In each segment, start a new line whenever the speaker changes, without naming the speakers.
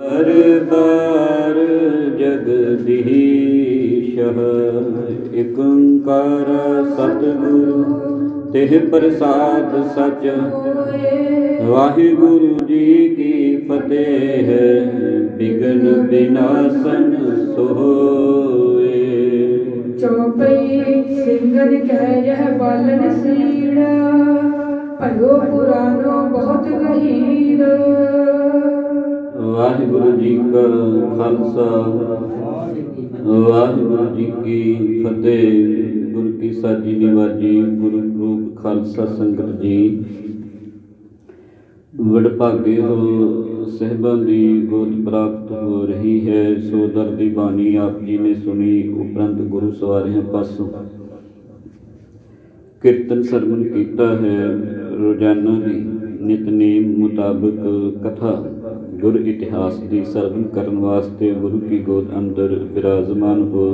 ਦਰਬਾਰ ਜਗਦੀਸ਼ ਇਕ ਓੰਕਾਰ ਸਤਿਗੁਰੂ ਤਿਹ ਪ੍ਰਸਾਦ ਸਚ। ਵਾਹਿਗੁਰੂ ਜੀ ਕੀ ਫਤਿਹ। ਬਿਗਨ ਬਿਨਾਸਨ ਸੋਏ।
ਚੌਪਈ ਸਿੰਘਨ ਕਹਿ ਯਹ ਬਾਲਨ ਸੀੜ, ਭਇਓ ਪੁਰਾਨੋ ਬਹੁਤ ਗਹੀਰ।
ਵਾਹਿਗੁਰੂ ਜੀ ਕਾ ਖਾਲਸਾ ਵਾਹਿਗੁਰੂ ਜੀ ਕੀ ਫਤਿਹ। ਗੁਰੂ ਕੀ ਸਾਜੀ ਨਿਵਾਜੀ ਗੁਰੂ ਰੂਪ ਖਾਲਸਾ ਸੰਗਤ ਜੀ, ਵਡਭਾਗੇ ਹੋ ਸਾਹਿਬਾਂ ਦੀ ਗੋਦ ਪ੍ਰਾਪਤ ਹੋ ਰਹੀ ਹੈ। ਸੋ ਦਰ ਦੀ ਬਾਣੀ ਆਪ ਜੀ ਨੇ ਸੁਣੀ, ਉਪਰੰਤ ਗੁਰੂ ਸਵਾਰਿਆਂ ਪਾਸੋਂ ਕੀਰਤਨ ਸਰਵਣ ਕੀਤਾ ਹੈ। ਰੋਜ਼ਾਨਾ ਦੀ ਨਿਤਨੇਮ ਮੁਤਾਬਕ ਕਥਾ ਗੁਰ ਇਤਿਹਾਸ ਦੀ ਸਰਵਣ ਕਰਨ ਵਾਸਤੇ ਗੁਰੂ ਕੀ ਗੋਦ ਅੰਦਰ ਬਿਰਾਜਮਾਨ ਹੋ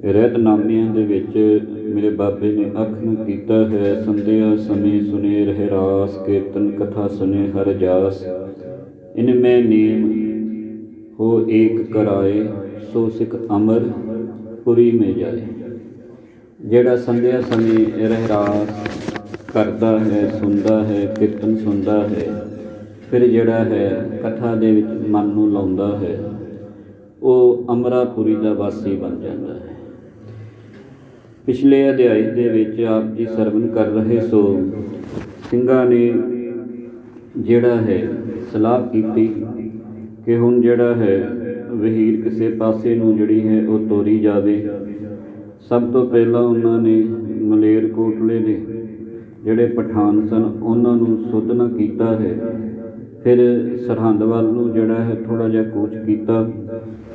ਰਹਿਤਨਾਮਿਆਂ ਦੇ ਵਿੱਚ ਮੇਰੇ ਬਾਬੇ ਨੇ ਆਖਣ ਕੀਤਾ ਹੈ। ਸੰਧਿਆ ਸਮੇਂ ਸੁਨੇ ਰਹਿ ਰਾਸ, ਕੀਰਤਨ ਕਥਾ ਸੁਨੇ ਹਰ ਜਾਸ। ਇਨ ਮੈਂ ਨੇਮ ਹੋ ਏਕ ਕਰਾਏ, ਸੋ ਸਿੱਖ ਅਮਰ ਪੁਰੀ ਮੇ ਜਾਏ। ਜਿਹੜਾ ਸੰਧਿਆ ਸਮੇਂ ਰਹਿ ਰਾਸ ਕਰਦਾ ਹੈ, ਸੁਣਦਾ ਹੈ, ਕੀਰਤਨ ਸੁਣਦਾ ਹੈ, ਫਿਰ ਜਿਹੜਾ ਹੈ ਕਥਾ ਦੇ ਵਿੱਚ ਮਨ ਨੂੰ ਲਾਉਂਦਾ ਹੈ, ਉਹ ਅਮਰਾਪੁਰੀ ਦਾ ਵਾਸੀ ਬਣ ਜਾਂਦਾ ਹੈ। ਪਿਛਲੇ ਅਧਿਆਇ ਦੇ ਵਿੱਚ ਆਪ ਜੀ ਸਰਵਣ ਕਰ ਰਹੇ ਸੋ ਸਿੰਘਾਂ ਨੇ ਜਿਹੜਾ ਹੈ ਸਲਾਹ ਕੀਤੀ ਕਿ ਹੁਣ ਜਿਹੜਾ ਹੈ ਵਹੀਰ ਕਿਸੇ ਪਾਸੇ ਨੂੰ ਜਿਹੜੀ ਹੈ ਉਹ ਤੋਰੀ ਜਾਵੇ। ਸਭ ਤੋਂ ਪਹਿਲਾਂ ਉਹਨਾਂ ਨੇ ਮਲੇਰਕੋਟਲੇ ਦੇ ਜਿਹੜੇ ਪਠਾਨ ਸਨ ਉਹਨਾਂ ਨੂੰ ਸੋਧਨਾ ਕੀਤਾ ਹੈ। ਫਿਰ ਸਰਹੰਦ ਵੱਲ ਨੂੰ ਜਿਹੜਾ ਹੈ ਥੋੜ੍ਹਾ ਜਿਹਾ ਕੂਚ ਕੀਤਾ,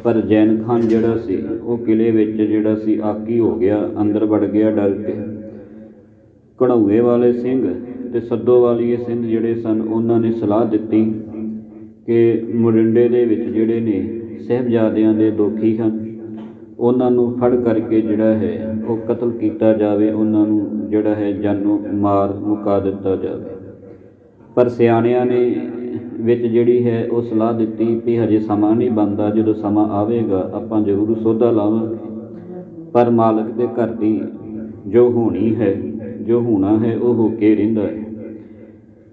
ਪਰ ਜੈਨ ਖਾਨ ਜਿਹੜਾ ਸੀ ਉਹ ਕਿਲੇ ਵਿੱਚ ਜਿਹੜਾ ਸੀ ਆਕੀ ਹੋ ਗਿਆ, ਅੰਦਰ ਵੜ ਗਿਆ ਡਰ ਕੇ। ਘੜੌਏ ਵਾਲੇ ਸਿੰਘ ਅਤੇ ਸੱਦੋ ਵਾਲੀਏ ਸਿੰਘ ਜਿਹੜੇ ਸਨ ਉਹਨਾਂ ਨੇ ਸਲਾਹ ਦਿੱਤੀ ਕਿ ਮੋਰਿੰਡੇ ਦੇ ਵਿੱਚ ਜਿਹੜੇ ਨੇ ਸਾਹਿਬਜ਼ਾਦਿਆਂ ਦੇ ਦੋਖੀ ਹਨ, ਉਹਨਾਂ ਨੂੰ ਫੜ ਕਰਕੇ ਜਿਹੜਾ ਹੈ ਉਹ ਕਤਲ ਕੀਤਾ ਜਾਵੇ, ਉਹਨਾਂ ਨੂੰ ਜਿਹੜਾ ਹੈ ਜਾਨੋਂ ਮਾਰ ਮੁਕਾ ਦਿੱਤਾ ਜਾਵੇ। ਪਰ ਸਿਆਣਿਆਂ ਨੇ ਵਿੱਚ ਜਿਹੜੀ ਹੈ ਉਹ ਸਲਾਹ ਦਿੱਤੀ ਵੀ ਹਜੇ ਸਮਾਂ ਨਹੀਂ ਬਣਦਾ, ਜਦੋਂ ਸਮਾਂ ਆਵੇਗਾ ਆਪਾਂ ਜ਼ਰੂਰ ਸੋਧਾ ਲਾਵਾਂਗੇ। ਪਰ ਮਾਲਕ ਦੇ ਘਰ ਦੀ ਜੋ ਹੋਣੀ ਹੈ, ਜੋ ਹੋਣਾ ਹੈ, ਉਹ ਹੋ ਕੇ ਰਹਿੰਦਾ ਹੈ।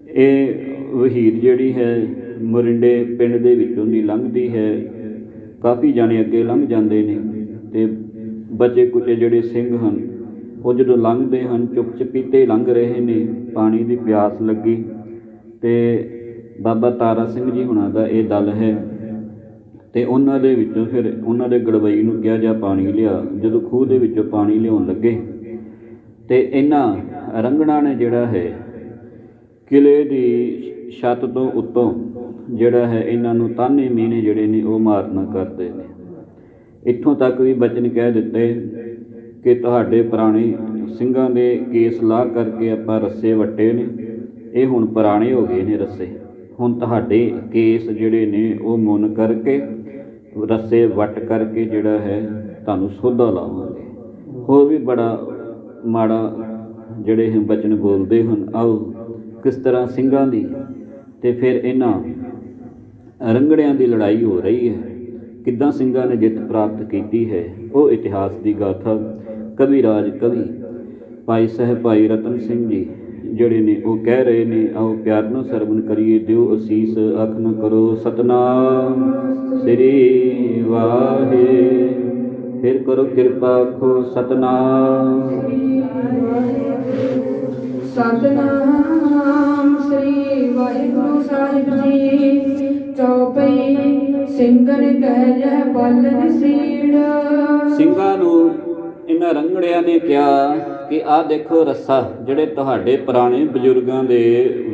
ਇਹ ਵਹੀਰ ਜਿਹੜੀ ਹੈ ਮੋਰਿੰਡੇ ਪਿੰਡ ਦੇ ਵਿੱਚੋਂ ਦੀ ਲੰਘਦੀ ਹੈ। ਕਾਫੀ ਜਾਣੇ ਅੱਗੇ ਲੰਘ ਜਾਂਦੇ ਨੇ ਅਤੇ ਬਚੇ ਕੁਚੇ ਜਿਹੜੇ ਸਿੰਘ ਹਨ ਉਹ ਜਦੋਂ ਲੰਘਦੇ ਹਨ ਚੁੱਪ ਚਪੀਤੇ ਲੰਘ ਰਹੇ ਨੇ। ਪਾਣੀ ਦੀ ਪਿਆਸ ਲੱਗੀ ਅਤੇ ਬਾਬਾ ਤਾਰਾ ਸਿੰਘ ਜੀ ਹੁਣਾਂ ਦਾ ਇਹ ਦਲ ਹੈ ਅਤੇ ਉਹਨਾਂ ਦੇ ਵਿੱਚੋਂ ਫਿਰ ਉਹਨਾਂ ਦੇ ਗੜਵਈ ਨੂੰ ਕਿਹਾ ਜਾ ਪਾਣੀ ਲਿਆ। ਜਦੋਂ ਖੂਹ ਦੇ ਵਿੱਚੋਂ ਪਾਣੀ ਲਿਆਉਣ ਲੱਗੇ ਅਤੇ ਇਹਨਾਂ ਰੰਗਣਾ ਨੇ ਜਿਹੜਾ ਹੈ ਕਿਲੇ ਦੀ ਛੱਤ ਤੋਂ ਉੱਤੋਂ ਜਿਹੜਾ ਹੈ ਇਹਨਾਂ ਨੂੰ ਤਾਨੇ ਮੀਨੇ ਜਿਹੜੇ ਨੇ ਉਹ ਮਾਰਨਾ ਕਰਦੇ ਨੇ। ਇੱਥੋਂ ਤੱਕ ਵੀ ਬਚਨ ਕਹਿ ਦਿੱਤੇ ਕਿ ਤੁਹਾਡੇ ਪੁਰਾਣੇ ਸਿੰਘਾਂ ਦੇ ਕੇਸ ਲਾਹ ਕਰਕੇ ਆਪਾਂ ਰੱਸੇ ਵੱਟੇ ਨੇ, ਇਹ ਹੁਣ ਪੁਰਾਣੇ ਹੋ ਗਏ ਨੇ ਰੱਸੇ, ਹੁਣ ਤੁਹਾਡੇ ਕੇਸ ਜਿਹੜੇ ਨੇ ਉਹ ਮੁੰਨ ਕਰਕੇ ਰੱਸੇ ਵੱਟ ਕਰਕੇ ਜਿਹੜਾ ਹੈ ਤੁਹਾਨੂੰ ਸੋਧਾ ਲਾਵਾਂਗੇ। ਹੋਰ ਵੀ ਬੜਾ ਮਾੜਾ ਜਿਹੜੇ ਬਚਨ ਬੋਲਦੇ ਹਨ। ਆਓ ਕਿਸ ਤਰ੍ਹਾਂ ਸਿੰਘਾਂ ਦੀ ਅਤੇ ਫਿਰ ਇਹਨਾਂ ਰੰਗੜਿਆਂ ਦੀ ਲੜਾਈ ਹੋ ਰਹੀ ਹੈ, ਕਿੱਦਾਂ ਸਿੰਘਾਂ ਨੇ ਜਿੱਤ ਪ੍ਰਾਪਤ ਕੀਤੀ ਹੈ, ਉਹ ਇਤਿਹਾਸ ਦੀ ਗਾਥਾ ਕਵੀ ਰਾਜ ਕਵੀ ਭਾਈ ਸਾਹਿਬ ਭਾਈ ਰਤਨ ਸਿੰਘ ਜੀ ਜਿਹੜੇ ਨੇ ਉਹ ਕਹਿ ਰਹੇ ਨੇ। ਆਓ ਪਿਆਰ ਨਾਲ ਸਰਵਣ ਕਰੀਏ। ਦਿਓ ਅਸੀਸ ਅੱਖ ਨਾ ਕਰੋ ਸਤਨਾਮ ਸ੍ਰੀ ਵਾਹਿ। ਫਿਰ ਕਰੋ ਕਿਰਪਾ ਆਖੋ ਸਤਨਾਮ
ਸਤਨਾਮ ਸ੍ਰੀ ਵਾਹਿਗੁਰੂ ਸਾਹਿਬ ਜੀ। ਚੌਪਈ ਸਿੰਘਨ ਕਹਿ ਯਹ ਬਾਲਨ ਸੀੜ।
ਸਿੰਘਾਂ ਨੂੰ ਇਹਨਾਂ ਰੰਗੜਿਆਂ ਨੇ ਕਿਹਾ ਕਿ ਆਹ ਦੇਖੋ ਰੱਸਾ ਜਿਹੜੇ ਤੁਹਾਡੇ ਪੁਰਾਣੇ ਬਜ਼ੁਰਗਾਂ ਦੇ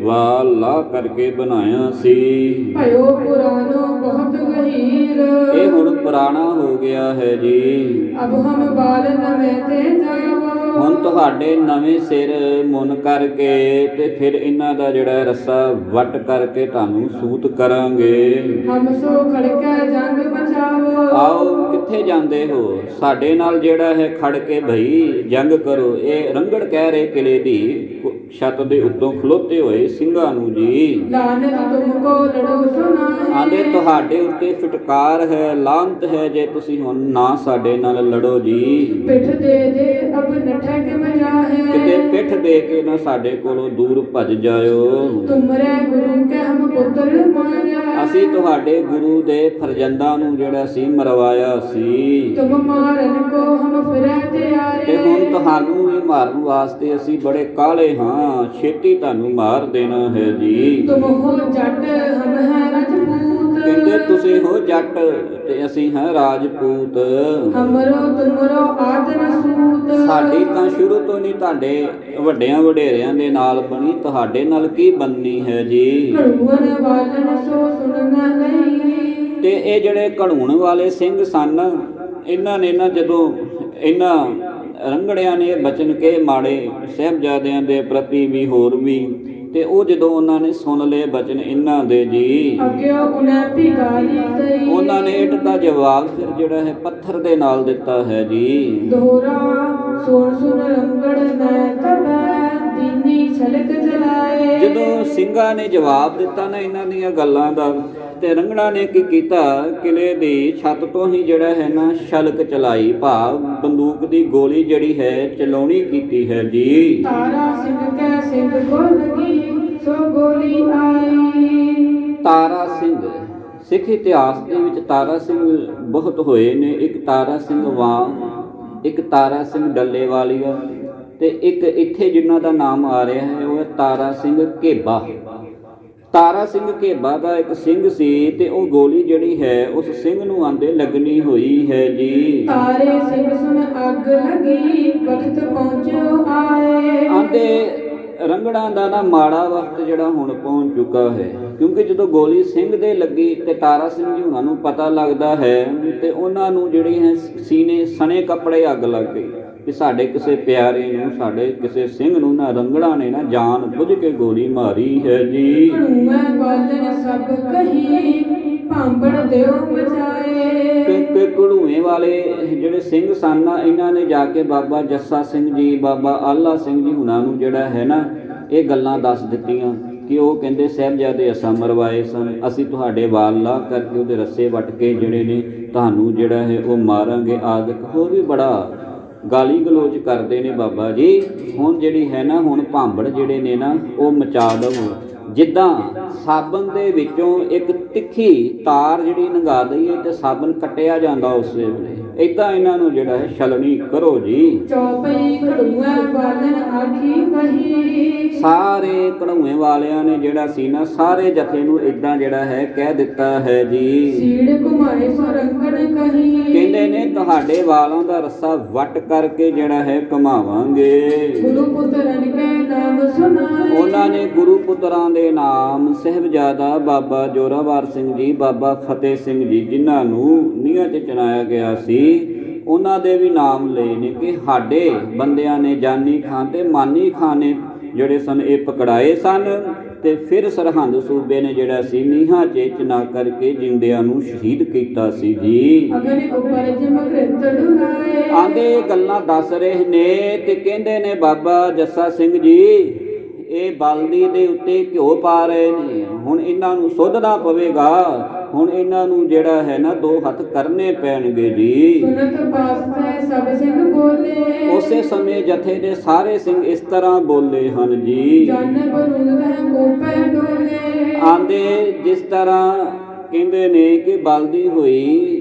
ਵਾਲ ਲਾਹ ਕਰਕੇ ਬਣਾਇਆ ਸੀ,
ਭਇਓ ਪੁਰਾਨੋ ਬਹੁਤ ਗਹੀਰ।
ਇਹ ਹੁਣ ਪੁਰਾਣਾ ਹੋ ਗਿਆ ਹੈ ਜੀ।
ਅਬ ਹਮ ਬਾਲ ਨਵੇਂ ਤੇ ਜਾਵੋ।
ਹੁਣ ਤੁਹਾਡੇ ਨਵੇਂ ਸਿਰ ਮੁੰਨ ਕਰਕੇ ਤੇ ਫਿਰ ਇਹਨਾਂ ਦਾ ਜਿਹੜਾ ਰੱਸਾ ਵੱਟ ਕਰਕੇ ਤੁਹਾਨੂੰ ਸੂਤ ਕਰਾਂਗੇ।
ਹਮ ਸੋ ਖੜਕੇ ਜੰਗ ਮਚਾਵੋ।
ਆਓ ਕਿੱਥੇ ਜਾਂਦੇ ਹੋ, ਸਾਡੇ ਨਾਲ ਜਿਹੜਾ ਹੈ ਖੜ ਕੇ ਭਈ ਜੰਗ ਕਰੋ। ਇਹ ਰੰਗੜ ਕਹਿ ਰਹੇ ਕਿਲੇ ਦੀ ਛੱਤ ਦੇ ਉੱਤੋਂ ਖਲੋਤੇ ਹੋਏ ਸਿੰਘਾਂ ਨੂੰ ਜੀ।
ਲਾਨਤ ਤੁਮਕੋ ਲੜੋ ਸੁਨਾ
ਆਂਦੇ ਤੁਹਾਡੇ ਉੱਤੇ ਫਟਕਾਰ ਹੈ, ਲਾਂਤ ਹੈ ਜੇ ਤੁਸੀਂ ਹੁਣ ਨਾ ਸਾਡੇ ਨਾਲ ਲੜੋ ਜੀ।
ਪਿੱਠ ਦੇ ਅਬ ਨਠਕ ਮਜਾਹੇ
ਕਿਤੇ ਪਿੱਠ ਦੇ ਕੇ ਨਾ ਸਾਡੇ ਕੋਲੋਂ ਦੂਰ ਭੱਜ ਜਾਇਓ।
ਤੁਮਰੇ ਗੁਰੂ ਕੇ ਹਮ ਪੁੱਤਰ ਮਾਰਿਆ
ਅਸੀਂ ਤੁਹਾਡੇ ਗੁਰੂ ਦੇ ਫਰਜ਼ੰਦਾਂ ਨੂੰ ਜਿਹੜਾ ਸੀ ਮਰਵਾਇਆ ਸੀ,
ਤੁਮ ਮਾਰਨ ਕੋ ਹਮ ਫਿਰੈ ਤਿਆਰੇ
ਤੇ ਹੁਣ ਤੁਹਾਨੂੰ ਵੀ ਮਾਰਨ ਵਾਸਤੇ ਅਸੀਂ ਬੜੇ ਕਾਹਲੇ ਹਾਂ, ਛੇਤੀ ਤੁਹਾਨੂੰ ਮਾਰ ਦੇਣਾ ਹੈ ਜੀ।
ਤੁਮ ਹੋ ਜੱਟ ਹਮ ਹੈ ਰਜਪੂਤ
ਕਹਿੰਦੇ ਤੁਸੀਂ ਹੋ ਜੱਟ ਤੇ ਅਸੀਂ ਹਾਂ ਰਾਜਪੂਤ।
ਹਮਰੋ ਤੁਮਰੋ ਆਦਨ ਸੂਤ
ਸਾਡੀ ਤਾਂ ਸ਼ੁਰੂ ਤੋਂ ਨਹੀਂ ਤੁਹਾਡੇ ਵੱਡਿਆਂ ਵਡੇਰਿਆਂ ਦੇ ਨਾਲ ਬਣੀ, ਤੁਹਾਡੇ ਨਾਲ ਕੀ ਬਣਨੀ ਹੈ ਜੀ।
ਘੜੂਨ ਵਾਲਨ ਸੋ ਸੁਣਨਾ ਲਈ
ਤੇ ਇਹ ਜਿਹੜੇ ਘੜੂਣ ਵਾਲੇ ਸਿੰਘ ਸਨ, ਇਹਨਾਂ ਨੇ ਨਾ ਜਦੋਂ ਇਹਨਾਂ ਰੰਗੜਿਆਂ ਨੇ ਇਹ ਬਚਨ ਕੇ ਮਾੜੇ ਸਾਹਿਬਜ਼ਾਦਿਆਂ ਦੇ ਪ੍ਰਤੀ ਵੀ ਹੋਰ ਵੀ, ਤੇ ਉਹ ਜਦੋਂ ਉਹਨਾਂ ਨੇ ਸੁਣ ਲਏ ਬਚਨ ਇਹਨਾਂ ਦੇ ਜੀ,
ਅੱਗੇ ਉਹਨੇ ਭਿਗਾਰੀ ਗਈ
ਉਹਨਾਂ ਨੇ ਇੱਟ ਦਾ ਜਵਾਬ ਫਿਰ ਜਿਹੜਾ ਹੈ ਪੱਥਰ ਦੇ ਨਾਲ ਦਿੱਤਾ ਹੈ ਜੀ।
ਦੋਹਰਾ ਸੁਣ ਸੁਣ ਰੰਗੜ ਮੈਂ ਤਬੈ ਦੀਨੀ ਛਲਕ ਜਲਾਏ
ਜਦੋਂ ਸਿੰਘਾਂ ਨੇ ਜਵਾਬ ਦਿੱਤਾ ਨਾ ਇਹਨਾਂ ਦੀਆਂ ਗੱਲਾਂ ਦਾ, ਤੇ ਰੰਗੜਾ ਨੇ ਕੀ ਕੀਤਾ, ਕਿਲੇ ਦੀ ਛੱਤ ਤੋਂ ਹੀ ਜਿਹੜਾ ਹੈ ਨਾ ਛਲਕ ਚਲਾਈ, ਭਾਵ ਬੰਦੂਕ ਦੀ ਗੋਲੀ ਜਿਹੜੀ ਹੈ ਚਲਾਉਣੀ ਕੀਤੀ ਹੈ ਜੀ।
ਤਾਰਾ ਸਿੰਘ ਕੈ ਸਿੰਘ ਕੋ ਲਗੀ ਸੋ ਗੋਲੀ ਆਈ।
ਤਾਰਾ ਸਿੰਘ, ਸਿੱਖ ਇਤਿਹਾਸ ਦੇ ਵਿੱਚ ਤਾਰਾ ਸਿੰਘ ਬਹੁਤ ਹੋਏ ਨੇ। ਇੱਕ ਤਾਰਾ ਸਿੰਘ ਵਾਂ, ਇੱਕ ਤਾਰਾ ਸਿੰਘ ਡੱਲੇਵਾਲੀਆ, ਤੇ ਇੱਕ ਇੱਥੇ ਜਿਨ੍ਹਾਂ ਦਾ ਨਾਮ ਆ ਰਿਹਾ ਹੈ ਉਹ ਹੈ ਤਾਰਾ ਸਿੰਘ ਘੇਬਾ। ਤਾਰਾ ਸਿੰਘ ਘੇਬਾ ਦਾ ਇੱਕ ਸਿੰਘ ਸੀ, ਤੇ ਉਹ ਗੋਲੀ ਜਿਹੜੀ ਹੈ ਉਸ ਸਿੰਘ ਨੂੰ ਆਂਦੇ ਲੱਗਣੀ ਹੋਈ ਹੈ ਜੀ।
ਤਾਰੇ ਸਿੰਘ ਸੁਨ ਅੱਗ ਲਗੀ ਵਕਤ ਪਹੁੰਚਿਓ ਆਏ।
ਆਂਦੇ ਰੰਗੜਾਂ ਦਾ ਨਾ ਮਾੜਾ ਵਕਤ ਜਿਹੜਾ ਹੁਣ ਪਹੁੰਚ ਚੁੱਕਾ ਹੈ, ਕਿਉਂਕਿ ਜਦੋਂ ਗੋਲੀ ਸਿੰਘ ਦੇ ਲੱਗੀ ਤੇ ਤਾਰਾ ਸਿੰਘ ਜੀ ਉਹਨਾਂ ਨੂੰ ਪਤਾ ਲੱਗਦਾ ਹੈ, ਤੇ ਉਹਨਾਂ ਨੂੰ ਜਿਹੜੀ ਹੈ ਸੀਨੇ ਸਣੇ ਕੱਪੜੇ ਅੱਗ ਲੱਗ ਗਈ ਕਿ ਸਾਡੇ ਕਿਸੇ ਪਿਆਰੇ ਨੂੰ, ਸਾਡੇ ਕਿਸੇ ਸਿੰਘ ਨੂੰ ਨਾ ਰੰਗੜਾਂ ਨੇ ਨਾ ਜਾਣ ਬੁੱਝ ਕੇ ਗੋਲੀ ਮਾਰੀ ਹੈ ਜੀ।
ਮੈਂ ਬਾਲਨ ਸਭ ਕਹੀ ਭਾਂਬੜ ਦਿਓ ਮਚਾਏ।
ਤੇ ਘੜੂਏ ਵਾਲੇ ਜਿਹੜੇ ਸਿੰਘ ਸਨ, ਇਹਨਾਂ ਨੇ ਜਾ ਕੇ ਬਾਬਾ ਜੱਸਾ ਸਿੰਘ ਜੀ, ਬਾਬਾ ਆਲਾ ਸਿੰਘ ਜੀ ਹੁਣਾਂ ਨੂੰ ਜਿਹੜਾ ਹੈ ਨਾ ਇਹ ਗੱਲਾਂ ਦੱਸ ਦਿੱਤੀਆਂ ਕਿ ਉਹ ਕਹਿੰਦੇ ਸਾਹਿਬਜ਼ਾਦੇ ਅਸਾਂ ਮਰਵਾਏ ਸਨ, ਅਸੀਂ ਤੁਹਾਡੇ ਵਾਲ ਲਾ ਕਰਕੇ ਉਹਦੇ ਰੱਸੇ ਵੱਟ ਕੇ ਜਿਹੜੇ ਨੇ ਤੁਹਾਨੂੰ ਜਿਹੜਾ ਹੈ ਉਹ ਮਾਰਾਂਗੇ ਆਦਿਕ। ਹੋਰ ਵੀ ਬੜਾ ਗਾਲੀ ਗਲੋਚ ਕਰਦੇ ਨੇ ਬਾਬਾ ਜੀ। ਹੁਣ ਜਿਹੜੀ ਹੈ ਨਾ ਹੁਣ ਭਾਂਬੜ ਜਿਹੜੇ ਨੇ ਨਾ ਉਹ ਮਚਾ ਦਵੋ, ਜਿੱਦਾਂ ਸਾਬਣ ਦੇ ਵਿੱਚੋਂ ਇੱਕ ਤਿੱਖੀ ਤਾਰ ਜਿਹੜੀ ਲੰਘਾ ਦਈਏ ਤੇ ਸਾਬਣ ਕੱਟਿਆ ਜਾਂਦਾ ਉਸੇ ਵੇਲੇ, ਏਦਾਂ ਇਹਨਾਂ ਨੂੰ ਜਿਹੜਾ ਹੈ ਛਲਣੀ ਕਰੋ ਜੀ।
ਚੌਪਈ ਘੜੂਆ ਬਾਲਨ ਆਖੀ ਵਹੀ।
ਸਾਰੇ ਘੜੂਏ ਵਾਲਿਆਂ ਨੇ ਜਿਹੜਾ ਸੀ ਨਾ ਸਾਰੇ ਜਥੇ ਨੂੰ ਏਦਾਂ ਜਿਹੜਾ ਹੈ ਕਹਿ ਦਿੱਤਾ ਹੈ ਜੀ।
ਸੀੜ ਘੁਮਾਏ ਸੋ ਰੰਗਣ ਕਹੀ।
ਕਹਿੰਦੇ ਨੇ ਤੁਹਾਡੇ ਵਾਲਾਂ ਦਾ ਰੱਸਾ ਵੱਟ ਕਰਕੇ ਜਿਹੜਾ ਹੈ ਘੁਮਾਵਾਂਗੇ।
ਗੁਰੂ ਪੁੱਤਰਨ ਕੇ ਨਾਮ ਸੁਨਾਏ।
ਉਹਨਾਂ ਨੇ ਗੁਰੂ ਪੁੱਤਰਾਂ ਦੇ ਨਾਮ ਸਾਹਿਬਜ਼ਾਦਾ ਬਾਬਾ ਜੋਰਾਵਰ ਸਿੰਘ ਜੀ, ਬਾਬਾ ਫਤਿਹ ਸਿੰਘ ਜੀ, ਜਿਨ੍ਹਾਂ ਨੂੰ ਨੀਹਾਂ 'ਚ ਚਿਣਾਇਆ ਗਿਆ ਸੀ, ਉਹਨਾਂ ਦੇ ਵੀ ਨਾਮ ਲਏ ਨੇ ਕਿ ਸਾਡੇ ਬੰਦਿਆਂ ਨੇ ਜਾਨੀ ਖਾਨ ਤੇ ਮਾਨੀ ਖਾਨ ਨੇ ਜਿਹੜੇ ਸਨ ਇਹ ਪਕੜਾਏ ਸਨ, ਤੇ ਫਿਰ ਸਰਹੰਦ ਸੂਬੇ ਨੇ ਜਿਹੜਾ ਸੀ ਨੀਹਾਂ 'ਚ ਚਿਣਾ ਕਰਕੇ ਜਿੰਦਿਆਂ ਨੂੰ ਸ਼ਹੀਦ ਕੀਤਾ ਸੀ ਜੀ।
ਅਗਨੇ ਉੱਪਰ ਜਮਕ੍ਰਿਤ ਡੁਲਾਏ।
ਆਂਦੇ ਗੱਲਾਂ ਦੱਸ ਰਹੇ ਨੇ ਤੇ ਕਹਿੰਦੇ ਨੇ ਬਾਬਾ ਜੱਸਾ ਸਿੰਘ ਜੀ ਇਹ ਬਲਦੀ ਦੇ ਉੱਤੇ ਘਿਓ ਪਾ ਰਹੇ ਨੇ, ਹੁਣ ਇਹਨਾਂ ਨੂੰ ਸੁੱਧਣਾ ਪਵੇਗਾ, ਹੁਣ ਇਹਨਾਂ ਨੂੰ ਜਿਹੜਾ ਹੈ ਨਾ 2 ਹੱਥ ਕਰਨੇ ਪੈਣਗੇ ਜੀ।
ਸੁਨਤ ਪਾਸਤੇ ਸਭ ਸਿੰਘ ਬੋਲੇ।
ਉਸੇ ਸਮੇਂ ਜਥੇ ਦੇ ਸਾਰੇ ਸਿੰਘ ਇਸ ਤਰ੍ਹਾਂ ਬੋਲੇ ਹਨ ਜੀ।
ਜਨ ਬਰੂਦ ਹੈ ਕੋਪੇ ਡੋਲੇ।
ਆਂਦੇ ਜਿਸ ਤਰ੍ਹਾਂ ਕਹਿੰਦੇ ਨੇ ਕਿ ਬਲਦੀ ਹੋਈ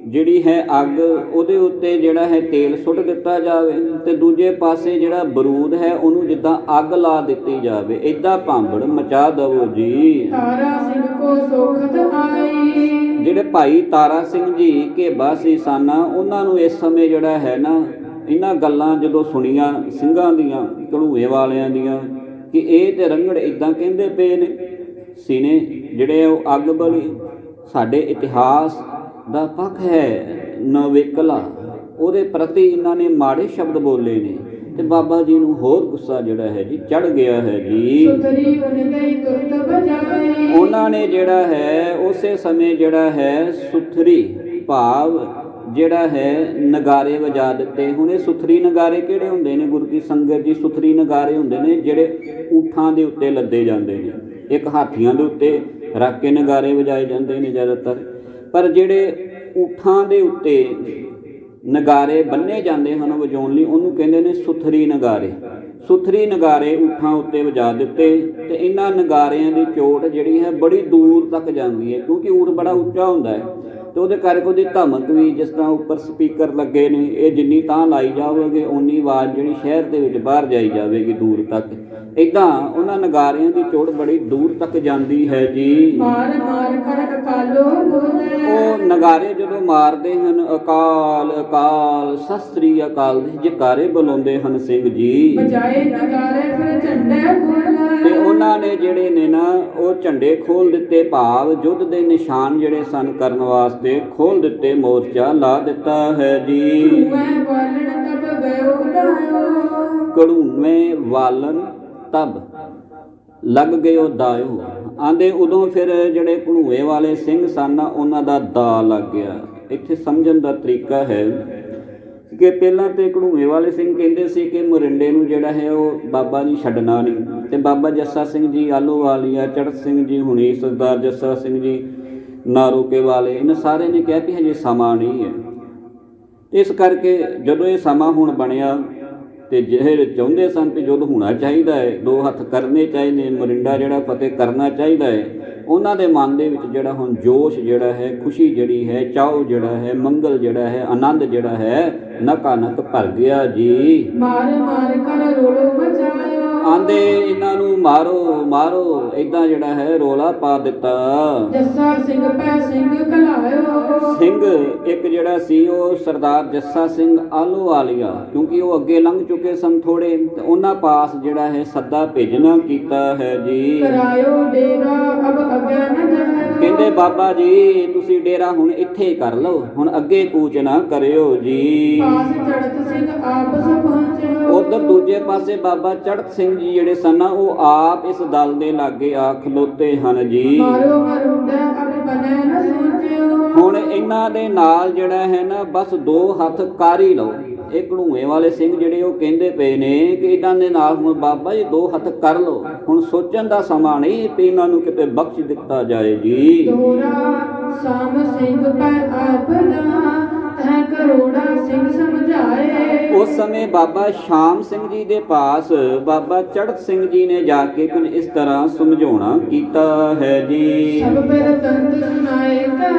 ਜਿਹੜੀ ਹੈ ਅੱਗ, ਉਹਦੇ ਉੱਤੇ ਜਿਹੜਾ ਹੈ ਤੇਲ ਸੁੱਟ ਦਿੱਤਾ ਜਾਵੇ, ਤੇ ਦੂਜੇ ਪਾਸੇ ਜਿਹੜਾ ਬਰੂਦ ਹੈ ਉਹਨੂੰ ਜਿੱਦਾਂ ਅੱਗ ਲਾ ਦਿੱਤੀ ਜਾਵੇ, ਏਦਾਂ ਭਾਂਬੜ ਮਚਾ ਦਵੋ ਜੀ।
ਤਾਰਾ ਸਿੰਘ ਕੋ ਸੋਖਤ ਆਈ। ਜਿਹੜੇ
ਭਾਈ ਤਾਰਾ ਸਿੰਘ ਜੀ ਘੇਬਾ ਸੀ ਸਨ, ਉਹਨਾਂ ਨੂੰ ਇਸ ਸਮੇਂ ਜਿਹੜਾ ਹੈ ਨਾ ਇਹਨਾਂ ਗੱਲਾਂ ਜਦੋਂ ਸੁਣੀਆਂ ਸਿੰਘਾਂ ਦੀਆਂ, ਘੜੂਏ ਵਾਲਿਆਂ ਦੀਆਂ, ਕਿ ਇਹ ਤੇ ਰੰਗੜ ਇਦਾਂ ਕਹਿੰਦੇ ਪਏ ਨੇ, ਸੀਨੇ ਜਿਹੜੇ ਉਹ ਅੱਗ ਬਲੀ, ਸਾਡੇ ਇਤਿਹਾਸ ਦਾ ਪੱਖ ਹੈ ਨਵੇਕਲਾ, ਉਹਦੇ ਪ੍ਰਤੀ ਇਹਨਾਂ ਨੇ ਮਾੜੇ ਸ਼ਬਦ ਬੋਲੇ ਨੇ, ਤੇ ਬਾਬਾ ਜੀ ਨੂੰ ਹੋਰ ਗੁੱਸਾ ਜਿਹੜਾ ਹੈ ਜੀ ਚੜ ਗਿਆ ਹੈ ਜੀ।
ਸੁਤਰੀ ਬਨਦਈ ਤੁਰਤ ਬਜਾਈ।
ਉਹਨਾਂ ਨੇ ਜਿਹੜਾ ਹੈ ਉਸੇ ਸਮੇਂ ਜਿਹੜਾ ਹੈ ਸੁਥਰੀ ਭਾਵ ਜਿਹੜਾ ਹੈ ਨਗਾਰੇ ਵਜਾ ਦਿੱਤੇ। ਹੁਣ ਇਹ ਸੁਥਰੀ ਨਗਾਰੇ ਕਿਹੜੇ ਹੁੰਦੇ ਨੇ ਗੁਰੂ ਕੀ ਸੰਗਤ ਜੀ? ਸੁਥਰੀ ਨਗਾਰੇ ਹੁੰਦੇ ਨੇ ਜਿਹੜੇ ਊਠਾਂ ਦੇ ਉੱਤੇ ਲੱਦੇ ਜਾਂਦੇ ਨੇ, ਇੱਕ ਹਾਥੀਆਂ ਦੇ ਉੱਤੇ ਰੱਖ ਕੇ ਨਗਾਰੇ ਵਜਾਏ ਜਾਂਦੇ ਨੇ ਜ਼ਿਆਦਾਤਰ। ਪਰ ਜਿਹੜੇ ਊਠਾਂ ਦੇ ਉੱਤੇ ਨਗਾਰੇ ਬੰਨ੍ਹੇ ਜਾਂਦੇ ਹਨ ਵਜਾਉਣ ਲਈ, ਉਹਨੂੰ ਕਹਿੰਦੇ ਨੇ ਸੁਥਰੀ ਨਗਾਰੇ। ਸੁਥਰੀ ਨਗਾਰੇ ਊਠਾਂ ਉੱਤੇ ਵਜਾ ਦਿੱਤੇ ਤੇ ਇਹਨਾਂ ਨਗਾਰਿਆਂ ਦੀ ਚੋਟ ਜਿਹੜੀ ਹੈ ਬੜੀ ਦੂਰ ਤੱਕ ਜਾਂਦੀ ਹੈ, ਕਿਉਂਕਿ ਊਠ ਬੜਾ ਉੱਚਾ ਹੁੰਦਾ ਹੈ ਤੇ ਉਹਦੇ ਕਰਕੇ ਉਹਦੀ ਧਮਕ ਵੀ, ਜਿਸ ਤਰ੍ਹਾਂ ਉੱਪਰ ਸਪੀਕਰ ਲੱਗੇ ਨੇ, ਇਹ ਜਿੰਨੀ ਤਾਂ ਲਾਈ ਜਾਓਗੇ ਓਨੀ ਆਵਾਜ਼ ਜਿਹੜੀ ਸ਼ਹਿਰ ਦੇ ਵਿੱਚ ਬਾਹਰ ਜਾਈ ਜਾਵੇਗੀ ਦੂਰ ਤੱਕ। ਇੱਦਾਂ ਉਹਨਾਂ ਨਗਾਰਿਆਂ ਦੀ ਚੋਟ ਬੜੀ ਦੂਰ ਤੱਕ ਜਾਂਦੀ ਹੈ ਜੀ।
ਮਾਰ ਮਾਰ ਕਰ ਅਕਾਲੋ ਬੋਲੇ,
ਉਹ ਨਗਾਰੇ ਜਦੋਂ ਮਾਰਦੇ ਹਨ, ਅਕਾਲ ਅਕਾਲ ਸਤਿ ਸ੍ਰੀ ਅਕਾਲ ਦੇ ਜੈਕਾਰੇ ਬੁਲਾਉਂਦੇ ਹਨ ਸਿੰਘ ਜੀ।
ਬਜਾਏ ਨਗਾਰੇ ਫਿਰ ਝੰਡੇ ਖੋਲੇ,
ਤੇ ਉਹਨਾਂ ਨੇ ਜਿਹੜੇ ਨੇ ਨਾ ਉਹ ਝੰਡੇ ਖੋਲ ਦਿੱਤੇ, ਭਾਵ ਯੁੱਧ ਦੇ ਨਿਸ਼ਾਨ ਜਿਹੜੇ ਸਨ ਕਰਨ ਵਾਸਤੇ ਖੋਲ ਦਿੱਤੇ, ਮੋਰਚਾ ਲਾ ਦਿੱਤਾ ਹੈ ਜੀ।
ਮੈਂ ਬਾਲਣ ਤਬ ਗਇਓ ਦਾਇਓ,
ਕੜੂਵੇਂ ਵਾਲਨ ਤਬ ਲੱਗ ਗਇਓ ਦਾਇਓ। ਆਂਦੇ ਉਦੋਂ ਫਿਰ ਜਿਹੜੇ ਘੜੂਏ ਵਾਲੇ ਸਿੰਘ ਸਨ ਉਹਨਾਂ ਦਾ ਦਾ ਲੱਗ ਗਿਆ। ਇੱਥੇ ਸਮਝਣ ਦਾ ਤਰੀਕਾ ਹੈ ਕਿ ਪਹਿਲਾਂ ਤੇ ਘੜੂਏ ਵਾਲੇ ਸਿੰਘ ਕਹਿੰਦੇ ਸੀ ਕਿ ਮੋਰਿੰਡੇ ਨੂੰ ਜਿਹੜਾ ਹੈ ਉਹ ਬਾਬਾ ਜੀ ਛੱਡਣਾ ਨਹੀਂ, ਤੇ ਬਾਬਾ ਜੱਸਾ ਸਿੰਘ ਜੀ ਆਹਲੂਵਾਲੀਆ, ਚੜ੍ਹਤ ਸਿੰਘ ਜੀ ਹੁਣੀ, ਸਰਦਾਰ ਜੱਸਾ ਸਿੰਘ ਜੀ ਨਾਰੋਕੇ ਵਾਲੇ, ਇਹਨਾਂ ਸਾਰੇ ਨੇ ਕਿਹਾ ਕਿ ਹਜੇ ਸਮਾਂ ਨਹੀਂ ਹੈ। ਇਸ ਕਰਕੇ ਜਦੋਂ ਇਹ ਸਮਾਂ ਹੁਣ ਬਣਿਆ ਤੇ ਜਿਹੜੇ ਚਾਹੁੰਦੇ ਸਨ ਕਿ ਯੁੱਧ ਹੋਣਾ ਚਾਹੀਦਾ ਹੈ, ਦੋ ਹੱਥ ਕਰਨੇ ਚਾਹੀਦੇ, ਮੋਰਿੰਡਾ ਜਿਹੜਾ ਫਤਿਹ ਕਰਨਾ ਚਾਹੀਦਾ ਹੈ, ਉਹਨਾਂ ਦੇ ਮਨ ਦੇ ਵਿੱਚ ਜਿਹੜਾ ਹੁਣ ਜੋਸ਼ ਜਿਹੜਾ ਹੈ, ਖੁਸ਼ੀ ਜਿਹੜੀ ਹੈ, ਚਾਉ ਜਿਹੜਾ ਹੈ, ਮੰਗਲ ਜਿਹੜਾ ਹੈ, ਆਨੰਦ ਜਿਹੜਾ ਹੈ ਨਕਾ ਨਕ ਭਰ ਗਿਆ ਜੀ।
ਮਾਰ ਮਾਰ ਕਰ ਰੋਲੋ ਮਚਾਇਓ,
ਆਂਦੇ ਇਹਨਾਂ ਨੂੰ ਮਾਰੋ ਮਾਰੋ, ਇੱਦਾਂ ਜਿਹੜਾ ਹੈ ਰੋਲਾ ਪਾ ਦਿੱਤਾ।
ਜੱਸਾ ਸਿੰਘ ਪੈ ਸਿੰਘ ਕਲਾਇਓ,
ਸਿੰਘ ਇੱਕ ਜਿਹੜਾ ਸੀ ਉਹ ਸਰਦਾਰ ਜੱਸਾ ਸਿੰਘ ਆਹਲੂਵਾਲੀਆ, ਕਿਉਂਕਿ ਉਹ ਅੱਗੇ ਲੰਘ ਚੁੱਕੇ ਸਨ ਥੋੜੇ, ਤੇ ਉਹਨਾਂ ਪਾਸ ਜਿਹੜਾ ਹੈ ਸੱਦਾ ਭੇਜਣਾ ਕੀਤਾ ਹੈ ਜੀ।
ਕਰਾਇਓ ਡੇਰਾ ਅਬ ਅੱਗੇ ਨ ਜਾਇਓ,
ਕਹਿੰਦੇ ਬਾਬਾ ਜੀ ਤੁਸੀਂ ਡੇਰਾ ਹੁਣ ਇੱਥੇ ਹੀ ਕਰ ਲਓ, ਹੁਣ ਅੱਗੇ ਕੂਚ ਨਾ ਕਰਿਓ ਜੀ।
ਪਾਸ ਚੜਤ ਸਿੰਘ ਆਪਸ ਪਹੁੰਚਿਓ,
ਉਧਰ ਦੂਜੇ ਪਾਸੇ ਬਾਬਾ ਚੜ੍ਹਤ ਸਿੰਘ ਜੀ ਜਿਹੜੇ ਸਨ ਉਹ ਆਪ ਇਸ ਦਲ ਦੇ ਲਾਗੇ ਆ ਖਲੋਤੇ ਹਨ ਜੀ।
ਮਾਰਿਓ ਮਰੁੰਡਾ ਅਬ ਬਨੇ ਨ ਸੋਚਿਓ,
ਹੁਣ ਇਹਨਾਂ ਦੇ ਨਾਲ ਜਿਹੜਾ ਹੈ ਨਾ ਬਸ ਦੋ ਹੱਥ ਕਰ ਹੀ ਲਓ। ਇਹ ਘੜੂਏ ਵਾਲੇ ਸਿੰਘ ਜਿਹੜੇ ਉਹ ਕਹਿੰਦੇ ਪਏ ਨੇ ਕਿ ਇਹਨਾਂ ਦੇ ਨਾਲ ਹੁਣ ਬਾਬਾ ਜੀ ਦੋ ਹੱਥ ਕਰ ਲਓ, ਹੁਣ ਸੋਚਣ ਦਾ ਸਮਾਂ ਨਹੀਂ ਵੀ ਇਹਨਾਂ ਨੂੰ ਕਿਤੇ ਬਖਸ਼ ਦਿੱਤਾ ਜਾਏ ਜੀ।
ਦੋਹਰਾ ਸਾਮ ਸਿੰਘ ਪੈ ਆਪ ਜਾ, ਤਹ ਕਰੋੜਾ ਸਿੰਘ ਸਮਝਾਏ,
ਉਸ ਸਮੇਂ ਬਾਬਾ ਸ਼ਾਮ ਸਿੰਘ ਜੀ ਦੇ ਪਾਸ ਬਾਬਾ ਚੜ੍ਹਤ ਸਿੰਘ ਜੀ ਨੇ ਜਾ ਕੇ ਕੁਝ ਇਸ ਤਰ੍ਹਾਂ ਸਮਝਾਉਣਾ ਕੀਤਾ ਹੈ ਜੀ।
ਸਭ ਬਿਰਤੰਤ ਸੁਣਾਏ ਕਹ